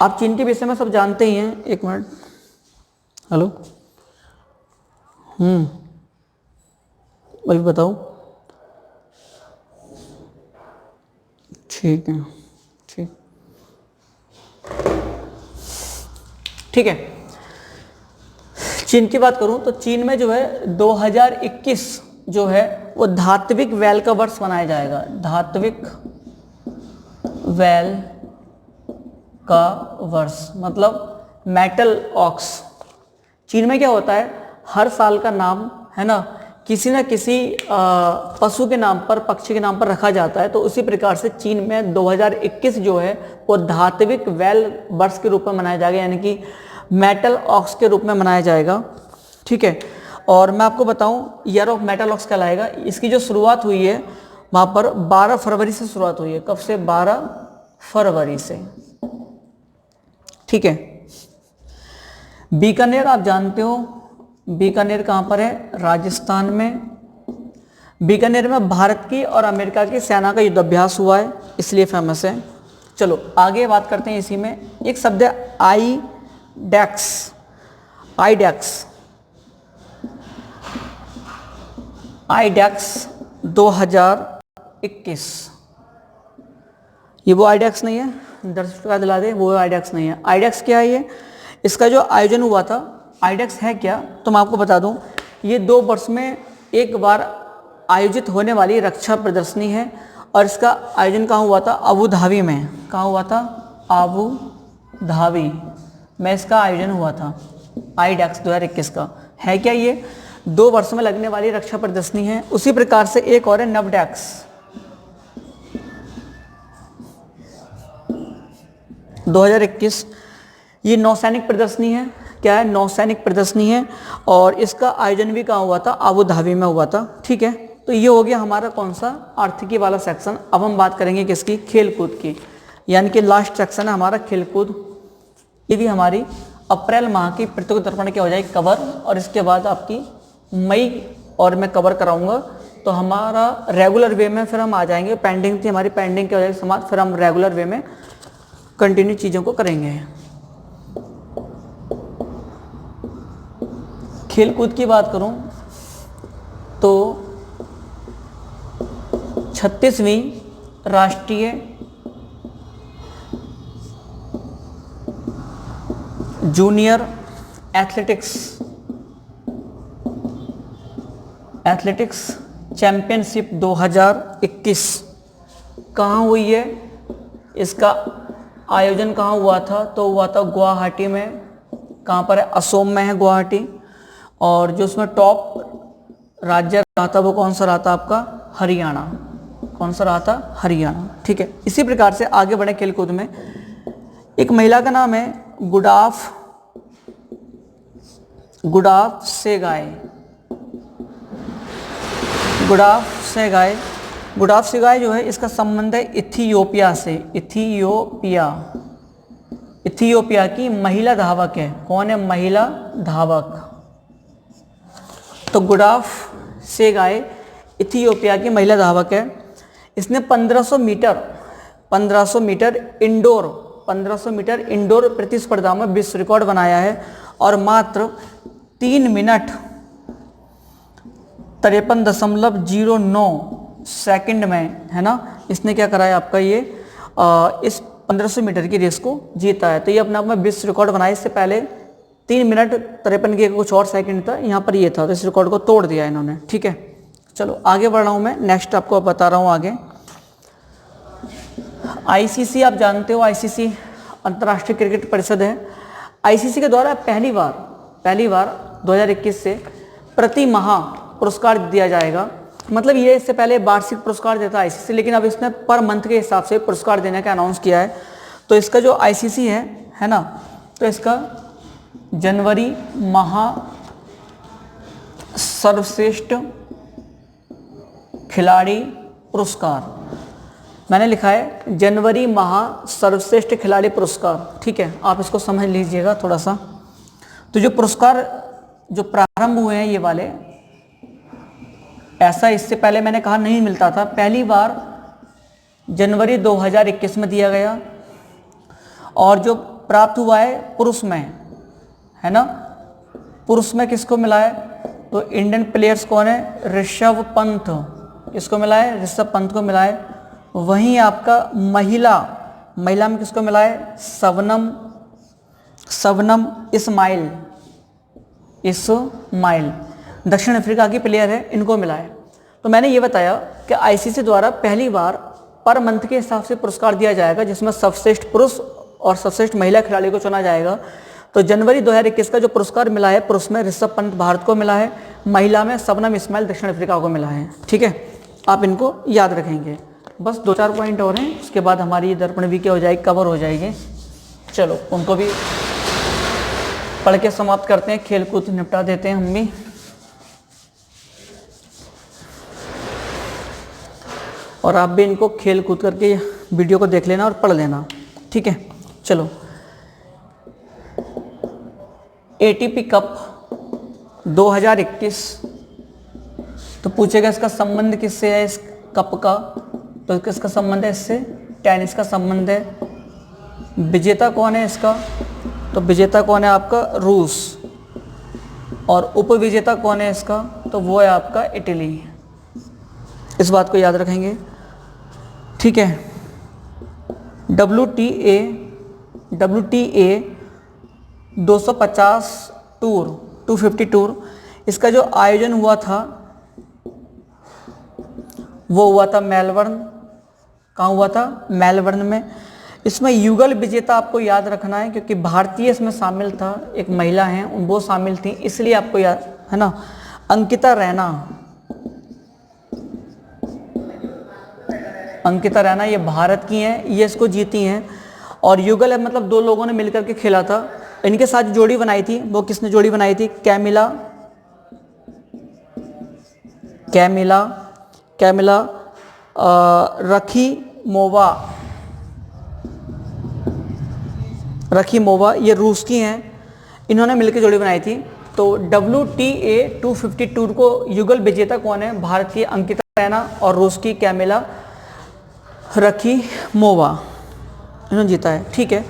आप चीन के विषय में सब जानते ही हैं। एक मिनट, हेलो, अभी बताओ। ठीक है, ठीक, ठीक है। चीन की बात करूं तो चीन में जो है 2021 जो है वो धात्विक वैल का वर्ष मनाया जाएगा। धात्विक वैल का वर्ष मतलब मेटल ऑक्स। चीन में क्या होता है, हर साल का नाम है ना किसी न किसी पशु के नाम पर, पक्षी के नाम पर रखा जाता है। तो उसी प्रकार से चीन में 2021 जो है वो धात्विक वैल वर्ष के रूप में मनाया जाएगा, यानी कि मेटल ऑक्स के रूप में मनाया जाएगा। ठीक है। और मैं आपको बताऊं ईयर ऑफ मेटल ऑक्स कहलाएगा। इसकी जो शुरुआत हुई है वहाँ पर 12 फरवरी से शुरुआत हुई है। कब से? 12 फरवरी से। ठीक है। बीकानेर आप जानते हो, बीकानेर कहाँ पर है? राजस्थान में। बीकानेर में भारत की और अमेरिका की सेना का युद्धाभ्यास हुआ है, इसलिए फेमस है। चलो आगे बात करते हैं। इसी में एक शब्द है आईडेक्स। IDEX, iDEX 2021। ये वो आईडेक्स नहीं है, दर्शकों का दिला दे, वो आईडेक्स नहीं है। आईडेक्स क्या है? ये इसका जो आयोजन हुआ था, आईडेक्स है क्या तो मैं आपको बता दूं, ये 2 वर्ष में एक बार आयोजित होने वाली रक्षा प्रदर्शनी है। और इसका आयोजन कहाँ हुआ था? अबू धाबी में। कहाँ हुआ था? अबू धाबी में इसका आयोजन हुआ था। आईडेक्स 2021 का है क्या? ये 2 वर्ष में लगने वाली रक्षा प्रदर्शनी है। उसी प्रकार से एक और है नवडेक्स। 2021 ये नौसैनिक प्रदर्शनी है। क्या है? नौसैनिक प्रदर्शनी है। और इसका आयोजन भी कहाँ हुआ था? अबू धाबी में हुआ था। ठीक है। तो ये हो गया हमारा कौन सा? आर्थिकी वाला सेक्शन। अब हम बात करेंगे किसकी? खेलकूद की, यानी कि लास्ट सेक्शन है हमारा खेलकूद। ये भी हमारी अप्रैल माह की प्रतियोगिता दर्पण क्या हो जाएगी? कवर। और इसके बाद आपकी मई और मैं कवर कराऊंगा। तो हमारा रेगुलर वे में फिर हम आ जाएंगे। पेंडिंग थी हमारी, पेंडिंग क्या हो जाएगी? समाप्त। फिर हम रेगुलर वे में कंटिन्यू चीज़ों को करेंगे। खेलकूद की बात करूं तो 36वीं राष्ट्रीय जूनियर एथलेटिक्स चैंपियनशिप 2021 कहाँ हुई है? इसका आयोजन कहाँ हुआ था? तो हुआ था गुवाहाटी में। कहाँ पर है? असम में है गुवाहाटी। और जो उसमें टॉप राज्य रहा था वो कौन सा रहा था आपका? हरियाणा। कौन सा रहा था? हरियाणा। ठीक है। इसी प्रकार से आगे बढ़े खेलकूद में। एक महिला का नाम है गुडाफ सेगाय। गुडाफ सेगाय जो है इसका संबंध है इथियोपिया से। इथियोपिया की महिला धावक है। कौन है? महिला धावक। तो गुडाफ सेगाय इथियोपिया की महिला धावक है। इसने 1500 मीटर इंडोर प्रतिस्पर्धा में विश्व रिकॉर्ड बनाया है। और मात्र 3 मिनट 53.09 सेकंड में, है ना, इसने क्या कराया आपका? ये इस 1500 मीटर की रेस को जीता है। तो ये अपने आप में विश्व रिकॉर्ड बनाया। इससे पहले 3 मिनट 53 के कुछ और सेकंड था, यहाँ पर ये था। तो इस रिकॉर्ड को तोड़ दिया इन्होंने। ठीक है। चलो आगे बढ़ रहा हूँ मैं। नेक्स्ट आपको बता रहा हूँ आगे। आईसीसी आप जानते हो, आईसीसी अंतर्राष्ट्रीय क्रिकेट परिषद है। आईसीसी के द्वारा पहली बार 2021 से प्रति माह पुरस्कार दिया जाएगा। मतलब ये इससे पहले वार्षिक पुरस्कार देता आईसीसी, लेकिन अब इसने पर मंथ के हिसाब से पुरस्कार देने का अनाउंस किया है। तो इसका जो आईसीसी है ना, तो इसका जनवरी माह सर्वश्रेष्ठ खिलाड़ी पुरस्कार, मैंने लिखा है जनवरी माह सर्वश्रेष्ठ खिलाड़ी पुरस्कार। ठीक है, आप इसको समझ लीजिएगा थोड़ा सा। तो जो पुरस्कार जो प्रारंभ हुए हैं ये वाले, ऐसा इससे पहले मैंने कहा नहीं मिलता था। पहली बार जनवरी 2021 में दिया गया। और जो प्राप्त हुआ है पुरुष में, है ना, पुरुष में किसको मिला है? तो इंडियन प्लेयर्स कौन है? ऋषभ पंत, किसको मिला है? ऋषभ पंत को मिला है। वहीं आपका महिला में किसको मिला है? शबनम इस्माइल, दक्षिण अफ्रीका की प्लेयर है, इनको मिला है। तो मैंने ये बताया कि आईसीसी द्वारा पहली बार पर मंथ के हिसाब से पुरस्कार दिया जाएगा, जिसमें सर्वश्रेष्ठ पुरुष और सर्वश्रेष्ठ महिला खिलाड़ी को चुना जाएगा। तो जनवरी 2021 का जो पुरस्कार मिला है, पुरुष में ऋषभ पंत भारत को मिला है, महिला में शबनम इस्माइल दक्षिण अफ्रीका को मिला है। ठीक है, आप इनको याद रखेंगे। बस 2-4 पॉइंट और हैं, उसके बाद हमारी दर्पण भी क्या हो जाएगी, कवर हो जाएगी। चलो उनको भी पढ़ के समाप्त करते हैं, खेल कूद निपटा देते हैं हम भी। और आप भी इनको खेल कूद करके वीडियो को देख लेना और पढ़ लेना। ठीक है, चलो। एटीपी कप 2021, तो पूछेगा इसका संबंध किससे है? इस कप का, तो किसका संबंध है इससे? टेनिस का संबंध है। विजेता कौन है इसका? तो विजेता कौन है आपका? रूस। और उपविजेता कौन है इसका? तो वो है आपका इटली। इस बात को याद रखेंगे। ठीक है, WTA 250 टूर, 250 टूर, इसका जो आयोजन हुआ था वो हुआ था मेलबर्न। कहाँ हुआ था? मेलबर्न में। इसमें युगल विजेता आपको याद रखना है, क्योंकि भारतीय इसमें शामिल था, एक महिला हैं वो शामिल थी, इसलिए आपको याद है ना। अंकिता रैना ये भारत की हैं, ये इसको जीती हैं। और युगल है मतलब 2 लोगों ने मिलकर के खेला था। इनके साथ जोड़ी बनाई थी, वो किसने जोड़ी बनाई थी? कैमिला रखीमोवा, ये रूस की हैं, इन्होंने मिलकर जोड़ी बनाई थी। तो WTA 250 टूर को युगल विजेता कौन है? भारत की अंकिता रैना और रूस की कैमिला रखीमोवा, इन्होंने जीता है। ठीक है,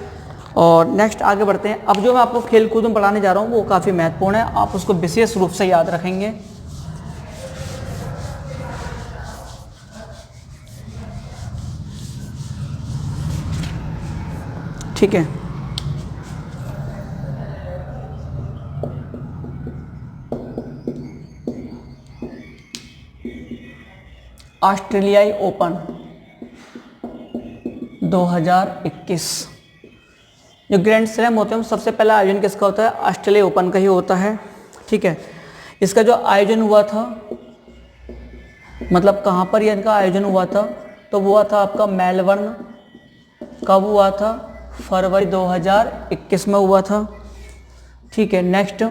और नेक्स्ट आगे बढ़ते हैं। अब जो मैं आपको खेल कूद में पढ़ाने जा रहा हूँ वो काफ़ी महत्वपूर्ण है, आप उसको विशेष रूप से याद रखेंगे। ठीक है, ऑस्ट्रेलियाई ओपन 2021 जो ग्रैंड स्लैम होते हैं, सबसे पहला आयोजन किसका होता है? ऑस्ट्रेलिया ओपन का ही होता है। ठीक है, इसका जो आयोजन हुआ था, मतलब कहाँ पर ये इनका आयोजन हुआ था? तो हुआ था आपका मेलबर्न। कब हुआ था? फरवरी 2021 में हुआ था। ठीक है, नेक्स्ट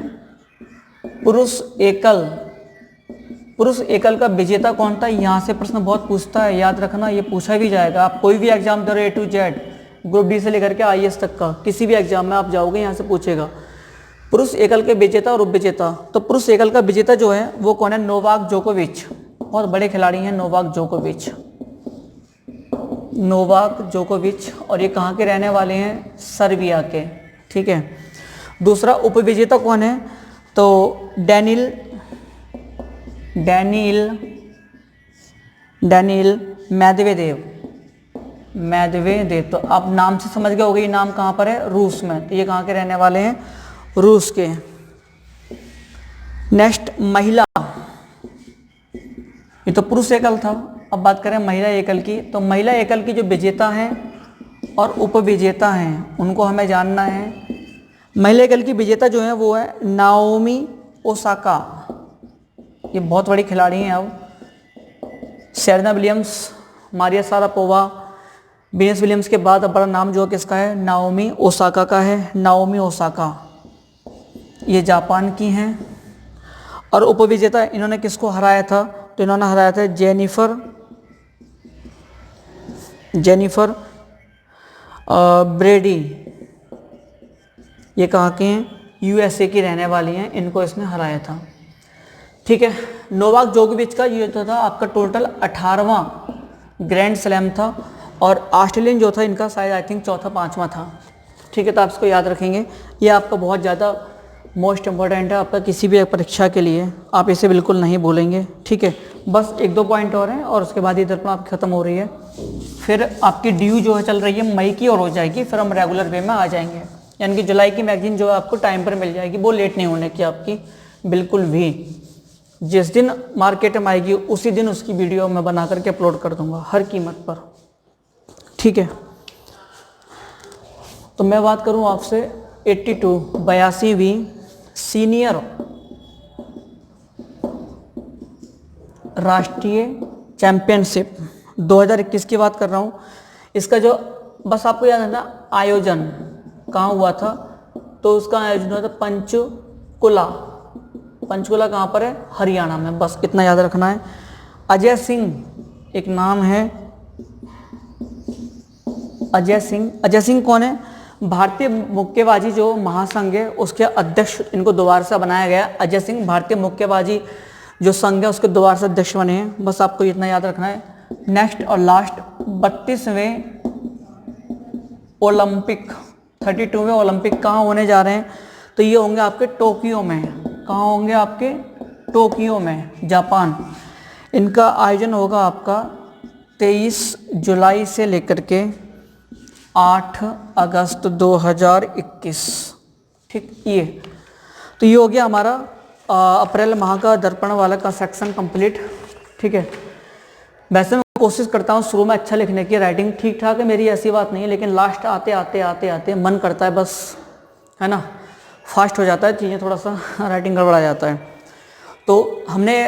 पुरुष एकल का विजेता कौन था? यहाँ से प्रश्न बहुत पूछता है, याद रखना, ये पूछा भी जाएगा। आप कोई भी एग्जाम दे रहे हो, A to Z, group D से लेकर के IAS तक का किसी भी एग्जाम में आप जाओगे, यहाँ से पूछेगा पुरुष एकल के विजेता और उपविजेता। तो पुरुष एकल का विजेता जो है वो कौन है? नोवाक जोकोविच, बहुत बड़े खिलाड़ी हैं नोवाक जोकोविच, और ये कहाँ के रहने वाले हैं? सर्बिया के। ठीक है, दूसरा उपविजेता कौन है? तो डैनिल मेदवेदेव। तो आप नाम से समझ गए होंगे ये नाम कहाँ पर है? रूस में। तो ये कहाँ के रहने वाले हैं? रूस के। नेक्स्ट महिला, ये तो पुरुष एकल था, अब बात करें महिला एकल की। तो महिला एकल की जो विजेता हैं और उपविजेता हैं उनको हमें जानना है। महिला एकल की विजेता जो है वो है नाओमी ओसाका, ये बहुत बड़ी खिलाड़ी हैं। अब Serena Williams, Maria Sharapova, Venus Williams के बाद अब बड़ा नाम जो है किसका है? नाओमी ओसाका का है। नाओमी ओसाका ये जापान की हैं। और उपविजेता इन्होंने किसको हराया था? तो इन्होंने हराया था जेनिफर ब्रेडी, ये कहाँ के हैं? USA की रहने वाली हैं, इनको इसने हराया था। ठीक है, नोवाक जोकोविच का ये तो था आपका टोटल 18वां ग्रैंड स्लैम था, और ऑस्ट्रेलियन जो था इनका शायद आई थिंक 4था 5वां था। ठीक है, तो आप इसको याद रखेंगे, ये आपका बहुत ज़्यादा मोस्ट इम्पॉर्टेंट है आपका किसी भी परीक्षा के लिए, आप इसे बिल्कुल नहीं भूलेंगे, ठीक है। बस 1-2 पॉइंट और हैं और उसके बाद ये दर्पण आपकी ख़त्म हो रही है। फिर आपकी ड्यू जो है चल रही है मई की और हो जाएगी, फिर हम रेगुलर वे में आ जाएंगे, यानी कि जुलाई की मैगजीन जो है आपको टाइम पर मिल जाएगी, वो लेट नहीं होने की आपकी बिल्कुल भी। जिस दिन मार्केट में आएगी उसी दिन उसकी वीडियो मैं बना करके अपलोड कर दूंगा हर कीमत पर, ठीक है। तो मैं बात करूं आपसे 82वीं सीनियर राष्ट्रीय चैंपियनशिप 2021 की बात कर रहा हूं। इसका जो बस आपको याद है ना आयोजन कहाँ हुआ था, तो उसका आयोजन हुआ था पंचकुला। पंचकुला कहाँ पर है? हरियाणा में, बस इतना याद रखना है। अजय सिंह एक नाम है, अजय सिंह कौन है? भारतीय मुक्केबाजी जो महासंघ है उसके अध्यक्ष इनको दोबारा से बनाया गया। अजय सिंह भारतीय मुक्केबाजी जो संघ है उसके दोबारा से अध्यक्ष बने हैं, बस आपको इतना याद रखना है। नेक्स्ट और लास्ट 32वें ओलंपिक 32वें ओलंपिक कहाँ होने जा रहे हैं? तो ये होंगे आपके टोक्यो में। कहाँ होंगे? आपके टोक्यो में, जापान। इनका आयोजन होगा आपका 23 जुलाई से लेकर के 8 अगस्त 2021, ठीक। ये हो गया हमारा अप्रैल माह का दर्पण वाला का सेक्शन कंप्लीट, ठीक है। वैसे मैं कोशिश करता हूँ शुरू में अच्छा लिखने की, राइटिंग ठीक ठाक है मेरी, ऐसी बात नहीं है, लेकिन लास्ट आते मन करता है बस, है ना, फास्ट हो जाता है चीज़ें, थोड़ा सा राइटिंग गड़बड़ा जाता है। तो हमने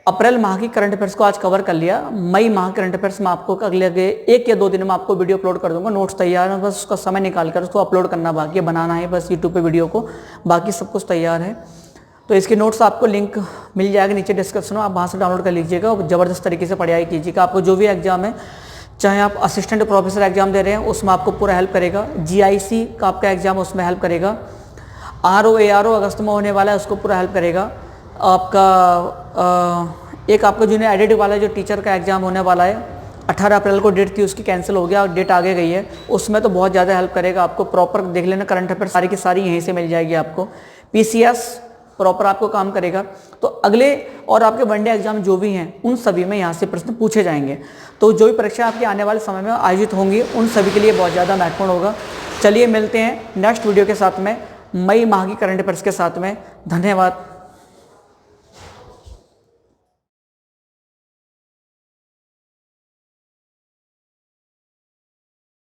अप्रैल माह की करंट अफेयर्स को आज कवर कर लिया। मई माह करंट अफेयर्स में आपको अगले 1 या 2 दिन में आपको वीडियो अपलोड कर दूंगा। नोट्स तैयार है, बस उसका समय निकाल कर उसको अपलोड करना बाकी है, बनाना है बस यूट्यूब पे वीडियो को, बाकी सब कुछ तैयार है। तो इसके नोट्स आपको लिंक मिल जाएगा नीचे डिस्क्रिप्शन में, आप वहाँ से डाउनलोड कर लीजिएगा और ज़बरदस्त तरीके से पढ़ाई कीजिएगा। आपको जो भी एग्जाम है, चाहे आप असिस्टेंट प्रोफेसर एग्जाम दे रहे हैं उसमें आपको पूरा हेल्प करेगा, GIC का आपका एग्जाम उसमें हेल्प करेगा, RO ARO अगस्त में होने वाला है उसको पूरा हेल्प करेगा आपका। एक आपका जूनियर एडिट वाला जो टीचर का एग्जाम होने वाला है 18 अप्रैल को डेट थी, उसकी कैंसिल हो गया और डेट आगे गई है, उसमें तो बहुत ज़्यादा हेल्प करेगा आपको। प्रॉपर देख लेना, करंट अफेयर सारी की सारी यहीं से मिल जाएगी आपको। PCS प्रॉपर आपको काम करेगा। तो अगले और आपके वनडे एग्जाम जो भी हैं उन सभी में यहाँ से प्रश्न पूछे जाएंगे। तो जो भी परीक्षा आपके आने वाले समय में आयोजित होंगी उन सभी के लिए बहुत ज़्यादा महत्वपूर्ण होगा। चलिए मिलते हैं नेक्स्ट वीडियो के साथ में, मई माह की करंट अफेयर्स के साथ में। धन्यवाद।